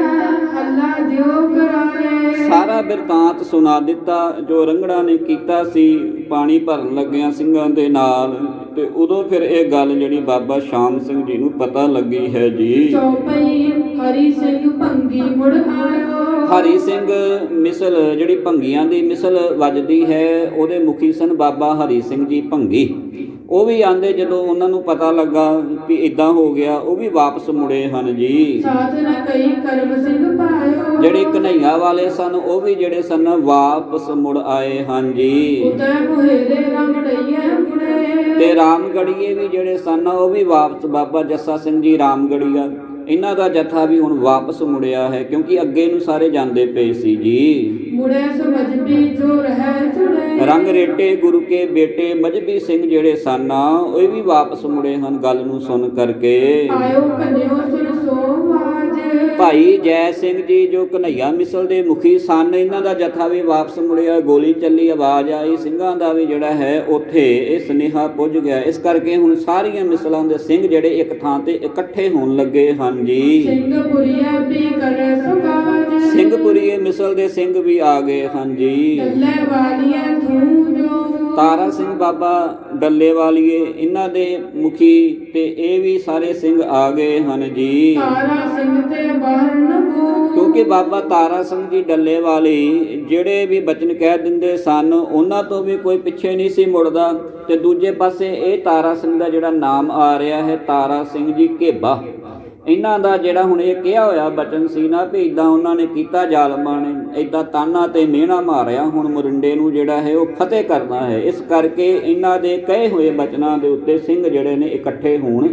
ਹੱਲਾ ਦਿਓ ਕਰਾਏ,
ਸਾਰਾ ਬਿਰਤਾਂਤ ਸੁਣਾ ਦਿੱਤਾ ਜੋ ਰੰਗੜਾ ਨੇ ਕੀਤਾ ਸੀ ਪਾਣੀ ਭਰਨ ਲੱਗਿਆਂ ਸਿੰਘਾਂ ਦੇ ਨਾਲ। ਤੇ ਉਦੋਂ ਫਿਰ ਇਹ ਗੱਲ ਜਿਹੜੀ ਬਾਬਾ ਸ਼ਾਮ ਸਿੰਘ ਜੀ ਨੂੰ ਪਤਾ ਲੱਗੀ ਹੈ ਜੀ।
ਚੌਪਈ ਹਰੀ ਸਿੰਘ ਭੰਗੀ ਮੁੜ ਆਇਓ,
ਹਰੀ ਸਿੰਘ ਮਿਸਲ ਜਿਹੜੀ ਭੰਗੀਆਂ ਦੀ ਮਿਸਲ ਵੱਜਦੀ ਹੈ, ਉਹਦੇ ਮੁਖੀ ਸਨ ਬਾਬਾ ਹਰੀ ਸਿੰਘ ਜੀ ਭੰਗੀ। ਉਹ ਵੀ ਆਂਦੇ ਜਦੋਂ ਉਹਨਾਂ ਨੂੰ ਪਤਾ ਲੱਗਾ ਵੀ ਇਦਾਂ ਹੋ ਗਿਆ, ਉਹ ਵੀ ਵਾਪਸ ਮੁੜੇ ਹਨ ਜੀ।
ਸਾਧ ਨ ਕਈ ਕਰਮ ਸਿੰਘ ਪਾਇਓ,
ਜਿਹੜੇ ਕਨ੍ਹਈਆ ਵਾਲੇ ਸਨ ਉਹ ਵੀ ਜਿਹੜੇ ਸਨ ਵਾਪਸ ਮੁੜ ਆਏ ਹਨ ਜੀ।
ਉਤੈ ਮੁਹੇਰੇ ਰਮੜਈਏ ਮੁੜੇ,
ਤੇ ਰਾਮਗੜੀਏ ਵੀ ਜਿਹੜੇ ਸਨ ਉਹ ਵੀ ਵਾਪਸ, ਬਾਬਾ ਜੱਸਾ ਸਿੰਘ ਜੀ ਰਾਮਗੜੀਆ, ਇਹਨਾਂ ਦਾ ਜਥਾ ਵੀ ਹੁਣ ਵਾਪਸ ਮੁੜਿਆ ਹੈ, ਕਿਉਂਕਿ ਅੱਗੇ ਨੂੰ ਸਾਰੇ ਜਾਂਦੇ ਪਏ ਸੀ ਜੀ।
ਮੁੜੇ ਸੋ ਮਜਬੀ ਜੋ ਰਹਿ ਜੁੜੇ,
ਰੰਗ ਰੇਟੇ ਗੁਰੂ ਕੇ ਬੇਟੇ ਮਜਬੀ ਸਿੰਘ ਜਿਹੜੇ ਸਨ ਉਹ ਵੀ ਵਾਪਸ ਮੁੜੇ ਹਨ ਗੱਲ ਨੂੰ ਸੁਣ ਕਰਕੇ।
ਆਇਓ ਕੰਨਿਓ ਸੁਨ ਸੋਵਾਜ,
ਭਾਈ ਜੈ ਸਿੰਘ ਜੀ ਜੋ ਕਨ੍ਹਈਆ ਮਿਸਲ ਦੇ ਮੁਖੀ ਸਨ, ਇਹਨਾਂ ਦਾ ਜਥਾ ਵੀ ਵਾਪਸ ਮੁੜਿਆ। ਗੋਲੀ ਚੱਲੀ, ਆਵਾਜ਼ ਆਈ, ਸਿੰਘਾਂ ਦਾ ਵੀ ਜਿਹੜਾ ਹੈ ਉੱਥੇ ਇਹ ਸੁਨੇਹਾ ਪੁੱਜ ਗਿਆ। ਇਸ ਕਰਕੇ ਹੁਣ ਸਾਰੀਆਂ ਮਿਸਲਾਂ ਦੇ ਸਿੰਘ ਜਿਹੜੇ ਇੱਕ ਥਾਂ ਤੇ ਇਕੱਠੇ ਹੋਣ ਲੱਗੇ ਹਨ ਜੀ।
ਸਿੰਘਪੁਰੀਆ ਵੀ ਕਰੇ ਸੁਕਾਜ,
ਸਿੰਘਪੁਰੀਏ ਮਿਸਲ ਦੇ ਸਿੰਘ ਵੀ ਆ ਗਏ ਹਨ ਜੀ।
ਡੱਲੇ ਵਾਲੀਏ ਥੂ ਜੋ,
ਤਾਰਾ ਸਿੰਘ ਬਾਬਾ ਡੱਲੇ ਵਾਲੀਏ ਇਹਨਾਂ ਦੇ ਮੁਖੀ, ਤੇ ਇਹ ਵੀ ਸਾਰੇ ਸਿੰਘ ਆ ਗਏ ਹਨ ਜੀ।
ਤਾਰਾ ਸਿੰਘ ਤੇ ਬਰਨ ਬੋ,
ਕਿਉਂਕਿ ਬਾਬਾ ਤਾਰਾ ਸਿੰਘ ਜੀ ਡੱਲੇ ਵਾਲੀ ਜਿਹੜੇ ਵੀ ਬਚਨ ਕਹਿ ਦਿੰਦੇ ਸਨ ਉਹਨਾਂ ਤੋਂ ਵੀ ਕੋਈ ਪਿੱਛੇ ਨਹੀਂ ਸੀ ਮੁੜਦਾ। ਤੇ ਦੂਜੇ ਪਾਸੇ ਇਹ ਤਾਰਾ ਸਿੰਘ ਦਾ ਜਿਹੜਾ ਨਾਮ ਆ ਰਿਹਾ ਹੈ ਤਾਰਾ ਸਿੰਘ ਜੀ ਘੇਬਾ, ਇਹਨਾਂ ਦਾ ਜਿਹੜਾ ਹੁਣ ਇਹ ਕਿਹਾ ਹੋਇਆ ਬਚਨ ਸੀ ਨਾ ਵੀ ਇੱਦਾਂ ਉਹਨਾਂ ਨੇ ਕੀਤਾ, ਜ਼ਾਲਮਾਂ ਨੇ ਇੱਦਾਂ ਤਾਨਾ ਤੇ ਮਿਹਣਾ ਮਾਰਿਆ, ਹੁਣ ਮੋਰਿੰਡੇ ਨੂੰ ਜਿਹੜਾ ਹੈ ਉਹ ਫਤਿਹ ਕਰਨਾ ਹੈ। ਇਸ ਕਰਕੇ ਇਹਨਾਂ ਦੇ ਕਹੇ ਹੋਏ ਬਚਨਾਂ ਦੇ ਉੱਤੇ ਸਿੰਘ ਜਿਹੜੇ ਨੇ ਇਕੱਠੇ ਹੋਣ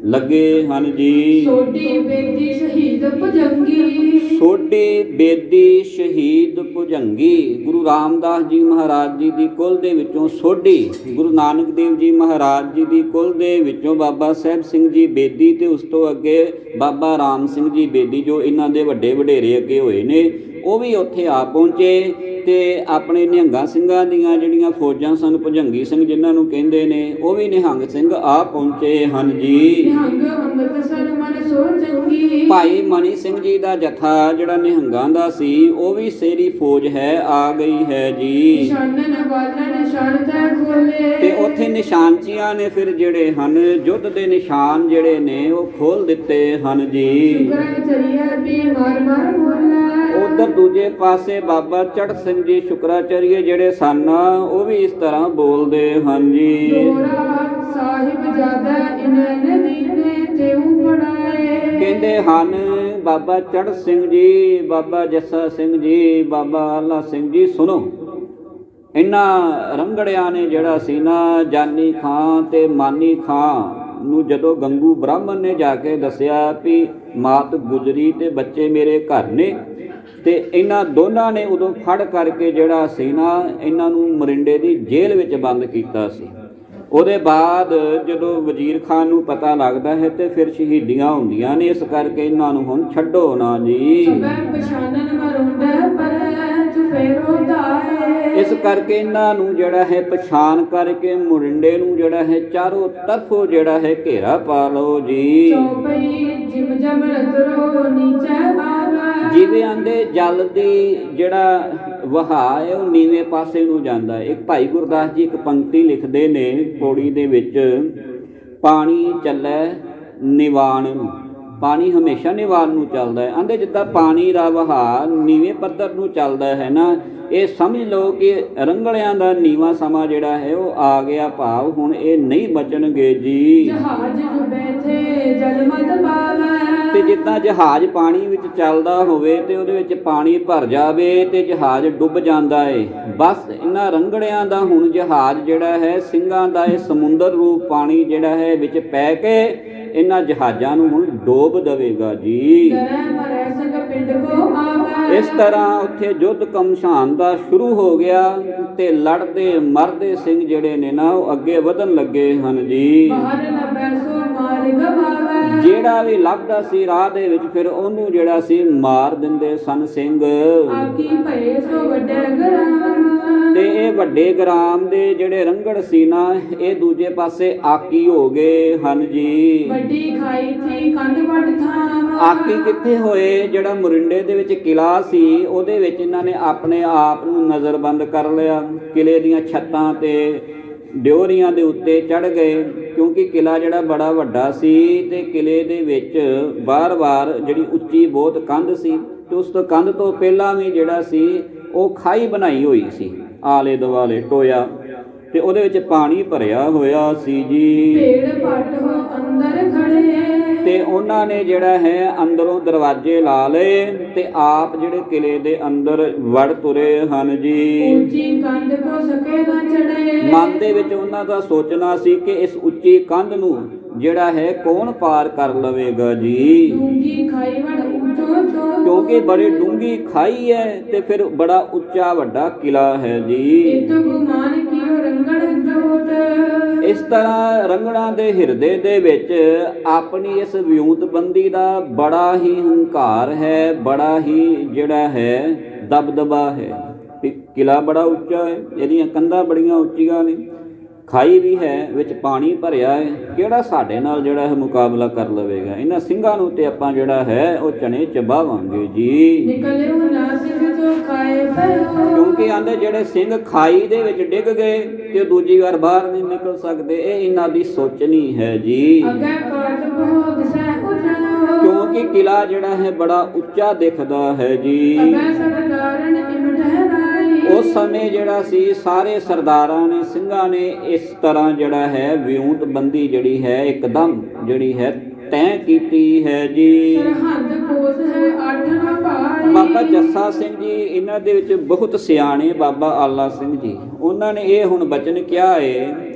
ਲੱਗੇ ਹਨ ਜੀ।
ਸੋਢੀ ਬੇਦੀ ਸ਼ਹੀਦ ਪੁਜ ਭੁਜੰਗੀ।
ਸੋਢੀ ਬੇਦੀ ਸ਼ਹੀਦ ਭੁਜੰਗੀ। ਗੁਰੂ ਰਾਮਦਾਸ ਜੀ ਮਹਾਰਾਜ ਜੀ ਦੀ ਕੁਲ ਦੇ ਵਿੱਚੋਂ ਸੋਢੀ, ਗੁਰੂ ਨਾਨਕ ਦੇਵ ਜੀ ਮਹਾਰਾਜ ਜੀ ਦੀ ਕੁਲ ਦੇ ਵਿੱਚੋਂ ਬਾਬਾ ਸਾਹਿਬ ਸਿੰਘ ਜੀ ਬੇਦੀ ਤੇ ਉਸ ਤੋਂ ਅੱਗੇ ਬਾਬਾ ਰਾਮ ਸਿੰਘ ਜੀ ਬੇਦੀ, ਜੋ ਇਹਨਾਂ ਦੇ ਵੱਡੇ ਵਡੇਰੇ ਅੱਗੇ ਹੋਏ ਨੇ, ਉਹ ਵੀ ਉੱਥੇ ਆ ਪਹੁੰਚੇ ਤੇ ਆਪਣੇ ਨਿਹੰਗਾਂ ਸਿੰਘਾਂ ਦੀਆਂ ਜਿਹੜੀਆਂ ਫੌਜਾਂ ਸਨ, ਭੁਜੰਗੀ ਸਿੰਘ ਜਿਨ੍ਹਾਂ ਨੂੰ ਕਹਿੰਦੇ ਨੇ, ਉਹ ਵੀ ਨਿਹੰਗ ਸਿੰਘ ਆ ਪਹੁੰਚੇ ਹਨ ਜੀ।
ਨਿਹੰਗ ਅੰਮ੍ਰਿਤਸਰ ਮਨ ਸੋ ਚੰਗੀ।
ਭਾਈ ਮਨੀ ਸਿੰਘ ਜੀ ਦਾ ਜਥਾ ਜਿਹੜਾ ਨਿਹੰਗਾਂ ਦਾ ਸੀ, ਉਹ ਵੀ ਸੇਰੀ ਫੌਜ ਹੈ, ਆ ਗਈ ਹੈ ਜੀ।
ਨਿਸ਼ਾਨਨ ਵਾਲਾ ਨਿਸ਼ਾਨ ਤੈ ਖੋਲੇ।
ਤੇ ਉੱਥੇ ਨਿਸ਼ਾਨਚੀਆਂ ਨੇ ਫਿਰ ਜਿਹੜੇ ਹਨ ਯੁੱਧ ਦੇ ਨਿਸ਼ਾਨ ਜਿਹੜੇ ਨੇ ਉਹ ਖੋਲ ਦਿੱਤੇ ਹਨ ਜੀ।
ਸ਼ੁਕਰਾਚਾਰੀਆ ਵੀ ਮਾਰ ਮਾਰ ਬੋਲੇ।
ਉਧਰ ਦੂਜੇ ਪਾਸੇ ਬਾਬਾ ਚੜ੍ਹ ਸਿੰਘ ਜੀ ਸ਼ੁਕਰਾਚਾਰੀਏ ਜਿਹੜੇ ਸਨ, ਉਹ ਵੀ ਇਸ ਤਰ੍ਹਾਂ ਬੋਲਦੇ ਹਨ ਜੀ।
ਦੋਰਾ ਸਾਹਿਬ ਜਿਆਦਾ ਇਨਨ ਦੀਨੇ ਤੇਉ ਪੜਾਏ।
ਕਹਿੰਦੇ ਹਨ ਬਾਬਾ ਚੜ੍ਹ ਸਿੰਘ ਜੀ, ਬਾਬਾ ਜੱਸਾ ਸਿੰਘ ਜੀ, ਬਾਬਾ ਆਲਾ ਸਿੰਘ ਜੀ, ਸੁਣੋ, ਇਹਨਾਂ ਰੰਗੜਿਆਂ ਨੇ ਜਿਹੜਾ ਸੀ ਨਾ, ਜਾਨੀ ਖਾਂ ਤੇ ਮਾਨੀ ਖਾਂ ਨੂੰ ਜਦੋਂ ਗੰਗੂ ਬ੍ਰਾਹਮਣ ਨੇ ਜਾ ਕੇ ਦੱਸਿਆ ਵੀ ਮਾਤ ਗੁਜਰੀ ਤੇ ਬੱਚੇ ਮੇਰੇ ਘਰ ਨੇ, ਤੇ ਇਹਨਾਂ ਦੋਨਾਂ ਨੇ ਉਦੋਂ ਫੜ ਕਰਕੇ ਜਿਹੜਾ ਸੀ ਨਾ, ਇਹਨਾਂ ਨੂੰ ਮਰਿੰਡੇ ਦੀ ਜੇਲ੍ਹ ਵਿੱਚ ਬੰਦ ਕੀਤਾ ਸੀ। ਉਹਦੇ ਬਾਅਦ ਜਦੋਂ ਵਜ਼ੀਰ ਖਾਨ ਨੂੰ ਪਤਾ ਲੱਗਦਾ ਹੈ ਤੇ ਫਿਰ ਸ਼ਹੀਦੀਆਂ ਹੁੰਦੀਆਂ ਨੇ, ਇਸ ਕਰਕੇ ਇਹਨਾਂ ਨੂੰ ਹੁਣ ਛੱਡੋ ਨਾ ਜੀ। ਇਸ ਕਰਕੇ ਇਹਨਾਂ ਨੂੰ ਜਿਹੜਾ ਹੈ ਪਛਾਣ ਕਰਕੇ ਮੁਰਿੰਡੇ ਨੂੰ ਜਿਹੜਾ ਹੈ ਚਾਰੋਂ ਤਰਫੋਂ ਜਿਹੜਾ ਹੈ ਘੇਰਾ ਪਾ ਲਓ ਜੀ। ਜਿਵੇਂ ਆਂਦੇ ਜਲ ਦੀ ਜਿਹੜਾ ਵਹਾਅ ਹੈ ਉਹ ਨੀਵੇਂ ਪਾਸੇ ਨੂੰ ਜਾਂਦਾ ਹੈ। ਇੱਕ ਭਾਈ ਗੁਰਦਾਸ ਜੀ ਇੱਕ ਪੰਕਤੀ ਲਿਖਦੇ ਨੇ ਪੌੜੀ ਦੇ ਵਿੱਚ, ਪਾਣੀ ਚੱਲੈ ਨਿਵਾਣ ਨੂੰ, ਪਾਣੀ ਹਮੇਸ਼ਾ ਨਿਵਾਣ ਨੂੰ ਚੱਲਦਾ ਹੈ। ਆਂਦੇ ਜਿੱਦਾਂ ਪਾਣੀ ਦਾ ਵਹਾਅ ਨੀਵੇਂ ਪੱਧਰ ਨੂੰ ਚੱਲਦਾ ਹੈ ਨਾ, ਇਹ ਸਮਝ ਲਓ ਕਿ ਰੰਗਲਿਆਂ ਦਾ ਨੀਵਾਂ ਸਮਾਂ ਜਿਹੜਾ ਹੈ ਉਹ ਆ ਗਿਆ, ਭਾਵ ਹੁਣ ਇਹ ਨਹੀਂ ਬਚਣਗੇ ਜੀ।
ਜਹਾਜ਼ ਬੈਠੇ ਜਲਮਤ ਪਾਵੈ।
ਤੇ ਜਿੱਦਾਂ ਜਹਾਜ਼ ਪਾਣੀ ਵਿੱਚ ਚੱਲਦਾ ਹੋਵੇ ਤੇ ਉਹਦੇ ਵਿੱਚ ਪਾਣੀ ਭਰ ਜਾਵੇ ਤੇ ਜਹਾਜ਼ ਡੁੱਬ ਜਾਂਦਾ ਏ, ਬਸ ਇਹਨਾਂ ਰੰਗੜਿਆਂ ਦਾ ਹੁਣ ਜਹਾਜ਼ ਜਿਹੜਾ ਹੈ ਸਿੰਘਾਂ ਦਾ ਇਹ ਸਮੁੰਦਰ ਰੂਪ ਪਾਣੀ ਜਿਹੜਾ ਹੈ ਵਿੱਚ ਪੈ ਕੇ ਇਹਨਾਂ ਜਹਾਜ਼ਾਂ ਨੂੰ ਹੁਣ ਡੋਬ ਦੇਵੇਗਾ ਜੀ। ਇਸ ਤਰ੍ਹਾਂ ਉੱਥੇ ਯੁੱਧ ਕਮਸ਼ਾਨ ਦਾ ਸ਼ੁਰੂ ਹੋ ਗਿਆ ਤੇ ਲੜਦੇ ਮਰਦੇ ਸਿੰਘ ਜਿਹੜੇ ਨੇ ਨਾ ਉਹ ਅੱਗੇ ਵਧਣ ਲੱਗੇ ਹਨ ਜੀ। ਜਿਹੜਾ ਵੀ ਲੱਭਦਾ ਸੀ ਰਾਹ ਦੇ ਵਿੱਚ ਫਿਰ ਉਹਨੂੰ ਜਿਹੜਾ ਸੀ ਮਾਰ ਦਿੰਦੇ ਸਨ ਸਿੰਘ। ਤੇ ਇਹ ਵੱਡੇ ਗ੍ਰਾਮ ਦੇ ਜਿਹੜੇ ਰੰਗੜ ਸੀ ਨਾ, ਇਹ ਦੂਜੇ ਪਾਸੇ ਆਕੀ ਹੋ ਗਏ ਹਨ ਜੀ।
ਵੱਡੀ ਖਾਈ ਥੀ ਕੰਧ ਵੱਟ ਥਾਮ।
ਆਕੀ ਕਿੱਥੇ ਹੋਏ? ਜਿਹੜਾ ਮੁਰਿੰਡੇ ਦੇ ਵਿੱਚ ਕਿਲਾ ਸੀ ਉਹਦੇ ਵਿੱਚ ਇਹਨਾਂ ਨੇ ਆਪਣੇ ਆਪ ਨੂੰ ਨਜ਼ਰਬੰਦ ਕਰ ਲਿਆ। ਕਿਲੇ ਦੀਆਂ ਛੱਤਾਂ ਤੇ ਡਿਓਰੀਆਂ ਦੇ ਉੱਤੇ ਚੜ੍ਹ ਗਏ, ਕਿਉਂਕਿ ਕਿਲਾ ਜਿਹੜਾ ਬੜਾ ਵੱਡਾ ਸੀ ਤੇ ਕਿਲੇ ਦੇ ਵਿੱਚ ਬਾਰ-ਬਾਰ ਜਿਹੜੀ ਉੱਚੀ ਬਹੁਤ ਕੰਧ ਸੀ ਤੇ ਉਸ ਤੋਂ ਕੰਧ ਤੋਂ ਪਹਿਲਾਂ ਵੀ ਜਿਹੜਾ ਸੀ ਉਹ ਖਾਈ ਬਣਾਈ ਹੋਈ ਸੀ, ਆਲੇ ਦੁਆਲੇ ਟੋਇਆ, ਤੇ ਉਹਦੇ ਵਿੱਚ ਪਾਣੀ ਭਰਿਆ ਹੋਇਆ ਸੀ ਜੀ।
ਭੇੜ ਪੱਟ ਹੋ ਅੰਦਰ ਖੜੇ।
ਤੇ ਉਹਨਾਂ ਨੇ ਜਿਹੜਾ ਹੈ ਅੰਦਰੋਂ ਦਰਵਾਜ਼ੇ ਲਾ ਲਏ ਤੇ ਆਪ ਜਿਹੜੇ ਕਿਲੇ ਦੇ ਅੰਦਰ ਵੜ ਤੁਰੇ ਹਨ ਜੀ।
ਉੱਚੀ ਕੰਧ ਕੋ ਸਕੇ ਨਾ ਚੜੇ।
ਮਨ ਦੇ ਵਿੱਚ ਉਹਨਾਂ ਦਾ ਸੋਚਣਾ ਸੀ ਕਿ ਇਸ ਉੱਚੀ ਕੰਧ ਨੂੰ ਜਿਹੜਾ ਹੈ ਕੌਣ ਪਾਰ ਕਰ ਲਵੇਗਾ ਜੀ।
ਡੂੰਗੀ ਖਾਈ ਵੜ ਉੱਚੋ ਚੋ।
ਕਿਉਂਕਿ ਬੜੀ ਡੂੰਗੀ ਖਾਈ ਹੈ ਤੇ ਫਿਰ ਬੜਾ ਉੱਚਾ ਵੱਡਾ ਕਿਲਾ ਹੈ ਜੀ।
ਇਤ ਗੁਮਾਨ ਕੀਓ ਰੰਗੜ ਜੋਟ।
ਇਸ ਤਰ੍ਹਾਂ ਰੰਗੜਾਂ ਦੇ ਹਿਰਦੇ ਦੇ ਵਿੱਚ ਆਪਣੀ ਇਸ ਵਿਉਂਤਬੰਦੀ ਦਾ ਬੜਾ ਹੀ ਹੰਕਾਰ ਹੈ, ਬੜਾ ਹੀ ਜਿਹੜਾ ਹੈ ਦਬਦਬਾ ਹੈ। ਕਿਲਾ ਬੜਾ ਉੱਚਾ ਹੈ, ਇਹਦੀਆਂ ਕੰਧਾਂ ਬੜੀਆਂ ਉੱਚੀਆਂ ਨੇ, ਖਾਈ ਵੀ ਹੈ, ਵਿੱਚ ਪਾਣੀ ਭਰਿਆ ਹੈ। ਕਿਹੜਾ ਸਾਡੇ ਨਾਲ ਜਿਹੜਾ ਹੈ ਮੁਕਾਬਲਾ ਕਰ ਲਵੇਗਾ? ਇਹਨਾਂ ਸਿੰਘਾਂ ਨੂੰ ਤੇ ਆਪਾਂ ਜਿਹੜਾ ਹੈ ਉਹ ਚਣੇ ਚਬਾਵਾਂਗੇ ਜੀ।
ਨਿਕਲਿਓ ਨਾ ਸਿੰਘ ਜੋ ਖਾਏ ਪਇਓ।
ਕਿਉਂਕਿ ਆਂਦੇ ਜਿਹੜੇ ਸਿੰਘ ਖਾਈ ਦੇ ਵਿੱਚ ਡਿੱਗ ਗਏ ਤੇ ਦੂਜੀ ਵਾਰ ਬਾਹਰ ਨਹੀਂ ਨਿਕਲ ਸਕਦੇ, ਇਹ ਇਹਨਾਂ ਦੀ ਸੋਚਣੀ ਹੈ ਜੀ।
ਅੱਗੇ ਕੋਟ ਬਹੁਤ ਸਹਿ ਉਠਾਓ।
ਕਿਉਂਕਿ ਕਿਲਾ ਜਿਹੜਾ ਹੈ ਬੜਾ ਉੱਚਾ ਦਿਖਦਾ ਹੈ ਜੀ।
ਅੱਗੇ ਸਰਦਾਰਨ ਇਮ ਠਹਿਰਾਈ।
ਉਸ ਸਮੇਂ ਜਿਹੜਾ ਸੀ ਸਾਰੇ ਸਰਦਾਰਾਂ ਨੇ, ਸਿੰਘਾਂ ਨੇ ਇਸ ਤਰ੍ਹਾਂ ਜਿਹੜਾ ਹੈ ਵਿਉਂਤਬੰਦੀ ਜਿਹੜੀ ਹੈ ਇੱਕਦਮ ਜਿਹੜੀ ਹੈ ਤੈਅ ਕੀਤੀ ਹੈ ਜੀ।
ਸਰਹੰਦ ਕੋਸ ਹੈ ਅੱਠ ਨਾ ਭਾਈ।
ਬਾਬਾ ਜੱਸਾ ਸਿੰਘ ਜੀ ਇਹਨਾਂ ਦੇ ਵਿੱਚ ਬਹੁਤ ਸਿਆਣੇ ਬਾਬਾ ਆਲਾ ਸਿੰਘ ਜੀ, ਉਹਨਾਂ ਨੇ ਇਹ ਹੁਣ ਬਚਨ ਕਿਹਾ ਏ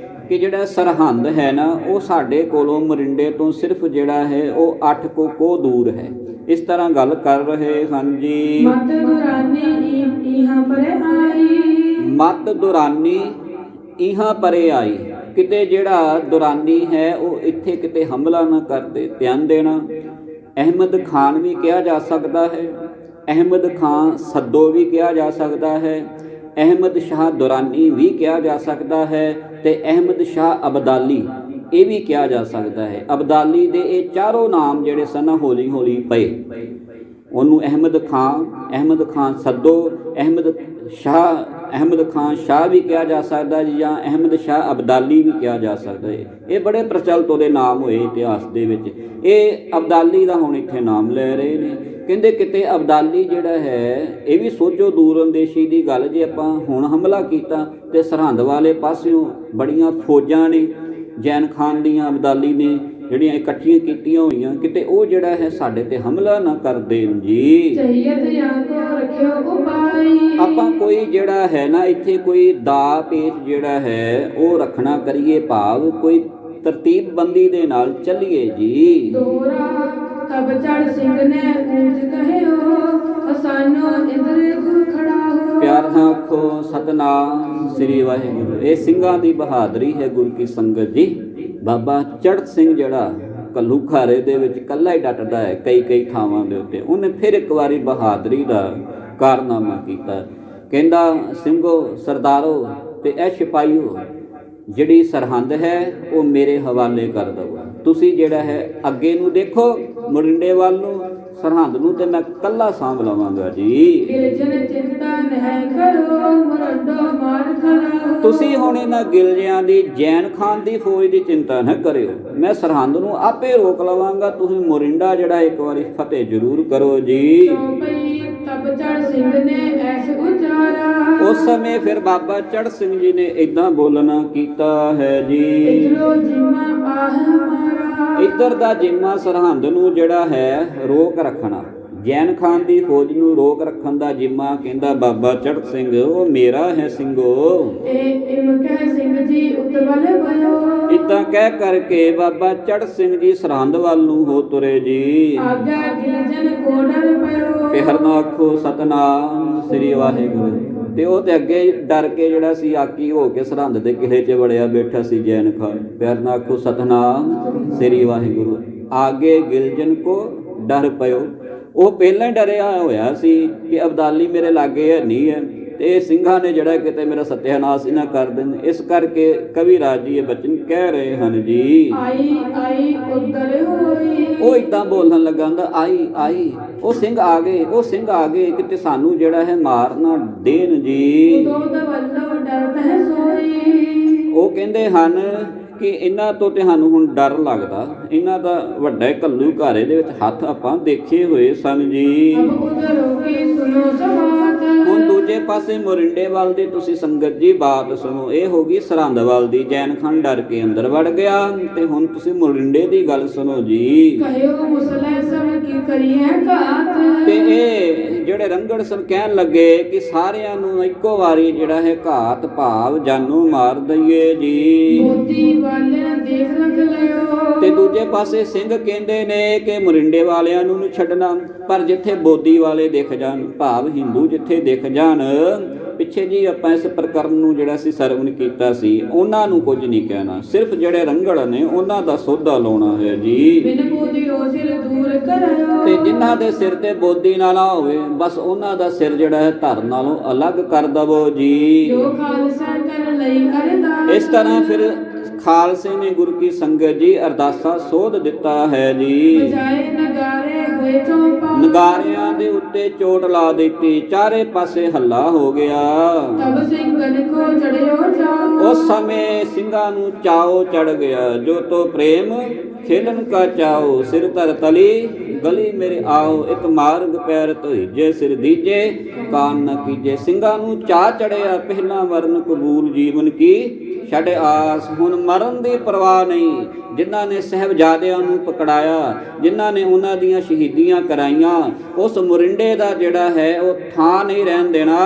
ਕਿ ਜਿਹੜਾ ਸਰਹੰਦ ਹੈ ਨਾ ਉਹ ਸਾਡੇ ਕੋਲੋਂ ਮੋਰਿੰਡੇ ਤੋਂ ਸਿਰਫ ਜਿਹੜਾ ਹੈ ਉਹ 8 ਕੋਹ ਦੂਰ ਹੈ। ਇਸ ਤਰ੍ਹਾਂ ਗੱਲ ਕਰ ਰਹੇ ਹਨ ਜੀ।
ਮਤ ਦੁਰਾਨੀ ਇਹਾਂ ਪਰੇ ਆਈ,
ਮਤ ਦੁਰਾਨੀ ਇਹਾਂ ਪਰੇ ਆਈ, ਕਿਤੇ ਜਿਹੜਾ ਦੁਰਾਨੀ ਹੈ ਉਹ ਇੱਥੇ ਕਿਤੇ ਹਮਲਾ ਨਾ ਕਰਦੇ, ਧਿਆਨ ਦੇਣਾ। ਅਹਿਮਦ ਖਾਨ ਵੀ ਕਿਹਾ ਜਾ ਸਕਦਾ ਹੈ, ਅਹਿਮਦ ਖਾਨ ਸੱਦੋ ਵੀ ਕਿਹਾ ਜਾ ਸਕਦਾ ਹੈ, ਅਹਿਮਦ ਸ਼ਾਹ ਦੁਰਾਨੀ ਵੀ ਕਿਹਾ ਜਾ ਸਕਦਾ ਹੈ, ਤੇ ਅਹਿਮਦ ਸ਼ਾਹ ਅਬਦਾਲੀ ਇਹ ਵੀ ਕਿਹਾ ਜਾ ਸਕਦਾ ਹੈ। ਅਬਦਾਲੀ ਦੇ ਇਹ ਚਾਰੋਂ ਨਾਮ ਜਿਹੜੇ ਸਨ ਹੌਲੀ ਹੌਲੀ ਪਏ। ਉਹਨੂੰ ਅਹਿਮਦ ਖਾਨ ਸੱਦੋ, ਅਹਿਮਦ ਖਾਨ ਸ਼ਾਹ ਵੀ ਕਿਹਾ ਜਾ ਸਕਦਾ ਜੀ, ਜਾਂ ਅਹਿਮਦ ਸ਼ਾਹ ਅਬਦਾਲੀ ਵੀ ਕਿਹਾ ਜਾ ਸਕਦਾ ਹੈ। ਇਹ ਬੜੇ ਪ੍ਰਚਲਿਤ ਉਹਦੇ ਨਾਮ ਹੋਏ ਇਤਿਹਾਸ ਦੇ ਵਿੱਚ। ਇਹ ਅਬਦਾਲੀ ਦਾ ਹੁਣ ਇੱਥੇ ਨਾਮ ਲੈ ਰਹੇ ਨੇ। ਕਹਿੰਦੇ ਕਿਤੇ ਅਬਦਾਲੀ ਜਿਹੜਾ ਹੈ ਇਹ ਵੀ ਸੋਚੋ ਦੂਰ ਅੰਦੇਸ਼ੀ ਦੀ ਗੱਲ, ਜੇ ਆਪਾਂ ਹੁਣ ਹਮਲਾ ਕੀਤਾ ਤੇ ਸਰਹੰਦ ਵਾਲੇ ਪਾਸਿਓਂ ਬੜੀਆਂ ਫੌਜਾਂ ਨੇ ਜੈਨ ਖਾਨ ਦੀਆਂ ਅਬਦਾਲੀ ਨੇ ਜਿਹੜੀਆਂ ਇਕੱਠੀਆਂ ਕੀਤੀਆਂ ਹੋਈਆਂ, ਕਿਤੇ ਉਹ ਜਿਹੜਾ ਹੈ ਸਾਡੇ ਤੇ ਹਮਲਾ ਨਾ ਕਰ ਦੇਣ ਜੀ। ਆਪਾਂ ਕੋਈ ਜਿਹੜਾ ਹੈ ਨਾ ਇੱਥੇ ਕੋਈ ਦਾ ਪੇਚ ਜਿਹੜਾ ਹੈ ਉਹ ਰੱਖਣਾ ਕਰੀਏ, ਭਾਵ ਕੋਈ ਤਰਤੀਬ ਬੰਦੀ ਦੇ ਨਾਲ ਚੱਲੀਏ ਜੀ।
ਤਬ ਚੜ ਸਿੰਘ ਨੇ ਊਂਚ ਕਹਿਓ, ਸਾਨੂੰ ਇਧਰ ਗੁਰ ਖੜਾ ਹੋ।
ਪਿਆਰ ਨਾਲ ਆਖੋ ਸਤਨਾਮ ਸ੍ਰੀ ਵਾਹਿਗੁਰੂ। ਇਹ ਸਿੰਘਾਂ ਦੀ ਬਹਾਦਰੀ ਹੈ ਗੁਰ ਕੀ ਸੰਗਤ ਜੀ। ਬਾਬਾ ਚੜ੍ਹਤ ਸਿੰਘ ਜਿਹੜਾ ਕੱਲੂ ਖਾਰੇ ਦੇ ਵਿੱਚ ਇਕੱਲਾ ਹੀ ਡਟਦਾ ਹੈ ਕਈ ਥਾਵਾਂ ਦੇ ਉੱਤੇ, ਉਹਨੇ ਫਿਰ ਇੱਕ ਵਾਰੀ ਬਹਾਦਰੀ ਦਾ ਕਾਰਨਾਮਾ ਕੀਤਾ। ਕਹਿੰਦਾ ਸਿੰਘੋ ਸਰਦਾਰੋ ਤੇ ਇਹ ਸਿਪਾਹੀਓ, ਜਿਹੜੀ ਸਰਹੰਦ ਹੈ ਉਹ ਮੇਰੇ ਹਵਾਲੇ ਕਰ ਦਵੋ। ਤੁਸੀਂ ਜਿਹੜਾ ਹੈ ਅੱਗੇ ਨੂੰ ਦੇਖੋ ਮੋਰਿੰਡੇ ਵੱਲ ਨੂੰ, ਸਰਹੰਦ ਨੂੰ ਤੇ ਮੈਂ ਕੱਲਾ ਸਾਂਭ ਲਵਾਂਗਾ ਜੀ। ਤੁਸੀਂ ਹੁਣ ਇਹਨਾਂ ਗਿਲਜਿਆਂ ਦੀ ਜੈਨ ਖਾਨ ਦੀ ਫੌਜ ਦੀ ਚਿੰਤਾ ਨਾ ਕਰਿਓ, ਮੈਂ ਸਰਹੰਦ ਨੂੰ ਆਪੇ ਰੋਕ ਲਵਾਂਗਾ। ਤੁਸੀਂ ਮੋਰਿੰਡਾ ਜਿਹੜਾ ਇੱਕ ਵਾਰੀ ਫਤਿਹ ਜ਼ਰੂਰ ਕਰੋ ਜੀ। ਉਸ ਸਮੇਂ ਫਿਰ ਬਾਬਾ ਚੜ੍ਹ ਸਿੰਘ ਜੀ ਨੇ ਏਦਾਂ ਬੋਲਣਾ ਕੀਤਾ ਹੈ ਜੀ। ਇੱਧਰ ਦਾ ਜਿੰਮਾ ਸਰਹੰਦ ਨੂੰ ਜਿਹੜਾ ਹੈ ਰੋਕ ਰੱਖਣਾ, ਜੈਨ ਖਾਨ ਦੀ ਫੌਜ ਨੂੰ ਰੋਕ ਰੱਖਣ ਦਾ ਜਿੰਮਾ ਕਹਿੰਦਾ ਬਾਬਾ ਚੜ੍ਹ ਸਿੰਘ ਉਹ ਮੇਰਾ ਹੈ ਸਿੰਘੋ। ਇੱਦਾਂ ਕਹਿ ਕਰਕੇ ਬਾਬਾ ਚੜ੍ਹ ਸਿੰਘ ਜੀ ਸਰਹੰਦ ਵੱਲ ਨੂੰ ਹੋ ਤੁਰੇ ਜੀ। ਪਿਹਰ ਨਾ ਆਖੋ ਸਤਨਾਮ ਸ੍ਰੀ ਵਾਹਿਗੁਰੂ। ਤੇ ਉਹ ਤੇ ਅੱਗੇ ਡਰ ਕੇ ਜਿਹੜਾ ਸੀ ਆਕੀ ਹੋ ਕੇ ਸਰਹੰਦ ਦੇ ਕਿਲੇ 'ਚ ਵੜਿਆ ਬੈਠਾ ਸੀ ਜੈਨ ਖਾਨ। ਪਿਆਰ ਨਾਲ ਆਖੋ ਸਤਨਾਮ ਸ੍ਰੀ ਵਾਹਿਗੁਰੂ। ਆਗੇ ਗਿਲਜਨ ਕੋ ਡਰ ਪਇਓ। ਉਹ ਪਹਿਲਾਂ ਹੀ ਡਰਿਆ ਹੋਇਆ ਸੀ ਕਿ ਅਬਦਾਲੀ ਮੇਰੇ ਲਾਗੇ ਹੈ ਨਹੀਂ ਹੈ, ਤੇ ਇਹ ਸਿੰਘਾਂ ਨੇ ਜਿਹੜਾ ਕਿਤੇ ਮੇਰਾ ਸਤਿਆਨਾਸ਼ ਹੀ ਨਾ ਕਰ ਦੇਣ। ਇਸ ਕਰਕੇ ਕਵੀ ਰਾਜ ਜੀ ਇਹ ਬਚਨ ਕਹਿ ਰਹੇ ਹਨ ਜੀ। ਉਹ ਏਦਾਂ ਬੋਲਣ ਲੱਗਾ ਹੁੰਦਾ, ਆਈ ਉਹ ਸਿੰਘ ਆ ਗਏ ਕਿਤੇ ਸਾਨੂੰ ਜਿਹੜਾ ਹੈ ਮਾਰ ਨਾ ਦੇਣ ਜੀ। ਉਹ ਕਹਿੰਦੇ ਹਨ ਕਿ ਇਹਨਾਂ ਤੋਂ ਤੇ ਸਾਨੂੰ ਹੁਣ ਡਰ ਲੱਗਦਾ, ਇਹਨਾਂ ਦਾ ਵੱਡਾ ਘੱਲੂ ਘਾਰੇ ਦੇ ਵਿੱਚ ਹੱਥ ਆਪਾਂ ਦੇਖੇ ਹੋਏ ਸਨ ਜੀ। ਹੁਣ ਦੂਜੇ ਪਾਸੇ ਮੋਰਿੰਡੇ ਵੱਲ ਦੀ ਤੁਸੀਂ ਸੰਗਤ ਜੀ ਬਾਤ ਸੁਣੋ। ਇਹ ਹੋ ਗਈ ਸਰਹੰਦ ਵੱਲ ਦੀ, ਜੈਨ ਖਾਨ ਡਰ ਕੇ ਅੰਦਰ ਵੜ ਗਿਆ। ਤੇ ਹੁਣ ਤੁਸੀਂ ਮੋਰਿੰਡੇ ਦੀ ਗੱਲ ਸੁਣੋ ਜੀ। ਤੇ ਇਹ ਜਿਹੜੇ ਰੰਗੜ ਸਨ ਕਹਿਣ ਲੱਗੇ ਕਿ ਸਾਰਿਆਂ ਨੂੰ ਇੱਕੋ ਵਾਰੀ ਜਿਹੜਾ ਹੈ ਘਾਤ ਭਾਵ ਜਾਨੋਂ ਮਾਰ ਦਈਏ ਜੀ। ਤੇ ਦੂਜੇ ਪਾਸੇ ਸਿੰਘ ਕਹਿੰਦੇ ਨੇ ਕਿ ਮੋਰਿੰਡੇ ਵਾਲਿਆਂ ਨੂੰ ਨਹੀਂ ਛੱਡਣਾ, ਪਰ ਜਿੱਥੇ ਬੋਦੀ ਵਾਲੇ ਦਿਖ ਜਾਣ, ਭਾਵ ਹਿੰਦੂ ਜਿੱਥੇ ਦਿਖ ਜਾਣ। ਪਿੱਛੇ ਜੀ ਆਪਾਂ ਇਸ ਪ੍ਰਕਰਨ ਨੂੰ ਜਿਹੜਾ ਸੀ ਸਰਵਣ ਕੀਤਾ ਸੀ, ਉਹਨਾਂ ਨੂੰ ਕੁਝ ਨਹੀਂ ਕਹਿਣਾ, ਸਿਰਫ ਜਿਹੜੇ ਰੰਗੜ ਨੇ ਉਹਨਾਂ ਦਾ ਸੋਧਾ ਲਾਉਣਾ ਹੈ ਜੀ। ਤੇ ਜਿਨ੍ਹਾਂ ਦੇ ਸਿਰ ਤੇ ਬੋਦੀ ਨਾ ਹੋਵੇ ਬਸ ਉਹਨਾਂ ਦਾ ਸਿਰ ਜਿਹੜਾ ਹੈ ਧਰ ਨਾਲੋਂ ਅਲੱਗ ਕਰ ਦਵੋ ਜੀ। ਇਸ ਤਰ੍ਹਾਂ ਫਿਰ ਖਾਲਸੇ ਨੇ ਗੁਰੂ ਕੀ ਸੰਗਤ ਜੀ ਅਰਦਾਸਾ ਸੋਧ ਦਿੱਤਾ ਹੈ ਜੀ। ਨਗਾਰਿਆਂ ਦੇ ਉੱਤੇ ਚੋਟ ਲਾ ਦਿੱਤੀ, ਚਾਰੇ ਪਾਸੇ ਹੱਲਾ ਹੋ ਗਿਆ। ਉਸ ਸਮੇਂ ਸਿੰਘਾਂ ਨੂੰ ਚਾਓ ਚੜ ਗਿਆ, ਜੋ ਤੋ ਪ੍ਰੇਮ ਖੇਲਨ ਕਾ ਚਾਓ। ਸਿਰ ਧਰ ਤਲੀ ਗਲੀ ਮੇਰੇ ਆਓ, ਇੱਕ ਮਾਰਗ ਪੈਰ ਧੋਈਜੇ ਸਿਰ ਦੀਜੇ ਕਾਨ ਨ ਕੀਜੇ। ਸਿੰਘਾਂ ਨੂੰ ਚਾਅ ਚੜਿਆ, ਪਹਿਲਾਂ ਮਰਨ ਕਬੂਲ ਜੀਵਨ ਕੀ ਛੱਡ ਆਸ। ਹੁਣ ਮਰਨ ਦੀ ਪਰਵਾਹ ਨਹੀਂ। ਜਿਨ੍ਹਾਂ ਨੇ ਸਾਹਿਬਜ਼ਾਦਿਆਂ ਨੂੰ ਪਕੜਾਇਆ, ਜਿਨ੍ਹਾਂ ਨੇ ਉਹਨਾਂ ਦੀਆਂ ਸ਼ਹੀਦੀਆਂ ਕਰਾਈਆਂ, ਉਸ ਮੋਰਿੰਡੇ ਦਾ ਜਿਹੜਾ ਹੈ ਉਹ ਥਾਂ ਨਹੀਂ ਰਹਿਣ ਦੇਣਾ।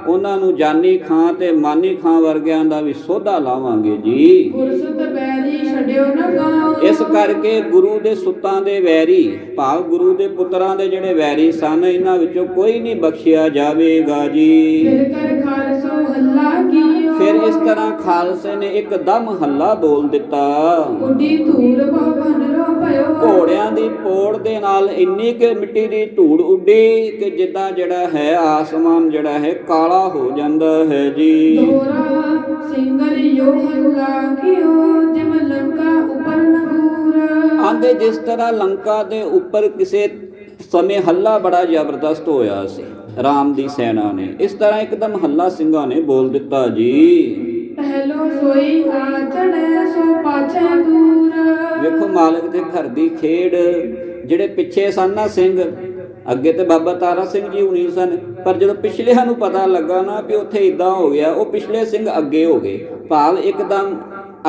ਉਹਨਾਂ ਨੂੰ ਜਾਨੀ ਖਾਂ ਤੇ ਮਾਨੀ ਖਾਂ ਵਰਗਿਆਂ ਦਾ ਵੀ ਸੋਧਾ ਲਾਵਾਂਗੇ ਜੀ।
ਗੁਰਸੁਤ ਬੈਰੀ ਛੱਡਿਓ ਨਾ ਗਾਓ।
ਇਸ ਕਰਕੇ ਗੁਰੂ ਦੇ ਸੁੱਤਾਂ ਦੇ ਵੈਰੀ ਭਾਵ ਗੁਰੂ ਦੇ ਪੁੱਤਰਾਂ ਦੇ ਜਿਹੜੇ ਵੈਰੀ ਸਨ, ਇਹਨਾਂ ਵਿੱਚੋਂ ਕੋਈ ਨਹੀਂ ਬਖਸ਼ਿਆ ਜਾਵੇਗਾ ਜੀ।
ਫਿਰ ਕਰ ਖਾਲਸੋ ਹੱਲਾ ਕੀਓ।
ਫਿਰ ਇਸ ਤਰ੍ਹਾਂ ਖਾਲਸੇ ਨੇ ਇੱਕਦਮ ਹੱਲਾ ਬੋਲ ਦਿੱਤਾ।
ਉੱਡੀ ਧੂੜ ਬਹੁ ਭੰਨਰੋ ਭਇਓ।
ਘੋੜਿਆਂ ਦੀ ਪੋੜ ਦੇ ਨਾਲ ਇੰਨੀ ਕਿ ਮਿੱਟੀ ਦੀ ਧੂੜ ਉੱਡੀ ਕਿ ਜਿੱਦਾਂ ਜਿਹੜਾ ਹੈ ਆਸਮਾਨ ਜਿਹੜਾ ਹੈ ਕਾਲਾ ਹੋ ਜਾਂਦਾ ਹੈ ਜੀ।
ਦੋਰਾ ਸਿੰਘਨ ਯੋ ਹੱਲਾ ਕੀਓ। ਜਿਮ ਲੰਕਾ ਉਪਰ ਨਗੂਰ।
ਆਂਦੇ ਜਿਸ ਤਰ੍ਹਾਂ ਲੰਕਾ ਦੇ ਉੱਪਰ ਕਿਸੇ ਸਮੇਂ ਹੱਲਾ ਬੜਾ ਜ਼ਬਰਦਸਤ ਹੋਇਆ ਸੀ ਰਾਮ ਦੀ ਸੈਨਾ ਨੇ, ਇਸ ਤਰ੍ਹਾਂ ਇੱਕਦਮ ਹੱਲਾ ਸਿੰਘਾਂ ਨੇ ਬੋਲ ਦਿੱਤਾ ਜੀ।
ਪਹਿਲੋ ਸੋਈ ਆਚੜੈ ਸੋ ਪਾਛੈ ਦੂਰ।
ਵੇਖੋ ਮਾਲਕ ਦੇ ਘਰ ਦੀ ਖੇਡ। ਜਿਹੜੇ ਪਿੱਛੇ ਸਨ ਨਾ ਸਿੰਘ, ਅੱਗੇ ਤੇ ਬਾਬਾ ਤਾਰਾ ਸਿੰਘ ਜੀ ਹੁਣੀ ਸਨ, ਪਰ ਜਦੋਂ ਪਿਛਲਿਆਂ ਨੂੰ ਪਤਾ ਲੱਗਾ ਨਾ ਵੀ ਉੱਥੇ ਇਦਾਂ ਹੋ ਗਿਆ, ਉਹ ਪਿਛਲੇ ਸਿੰਘ ਅੱਗੇ ਹੋ ਗਏ, ਭਾਵ ਇੱਕਦਮ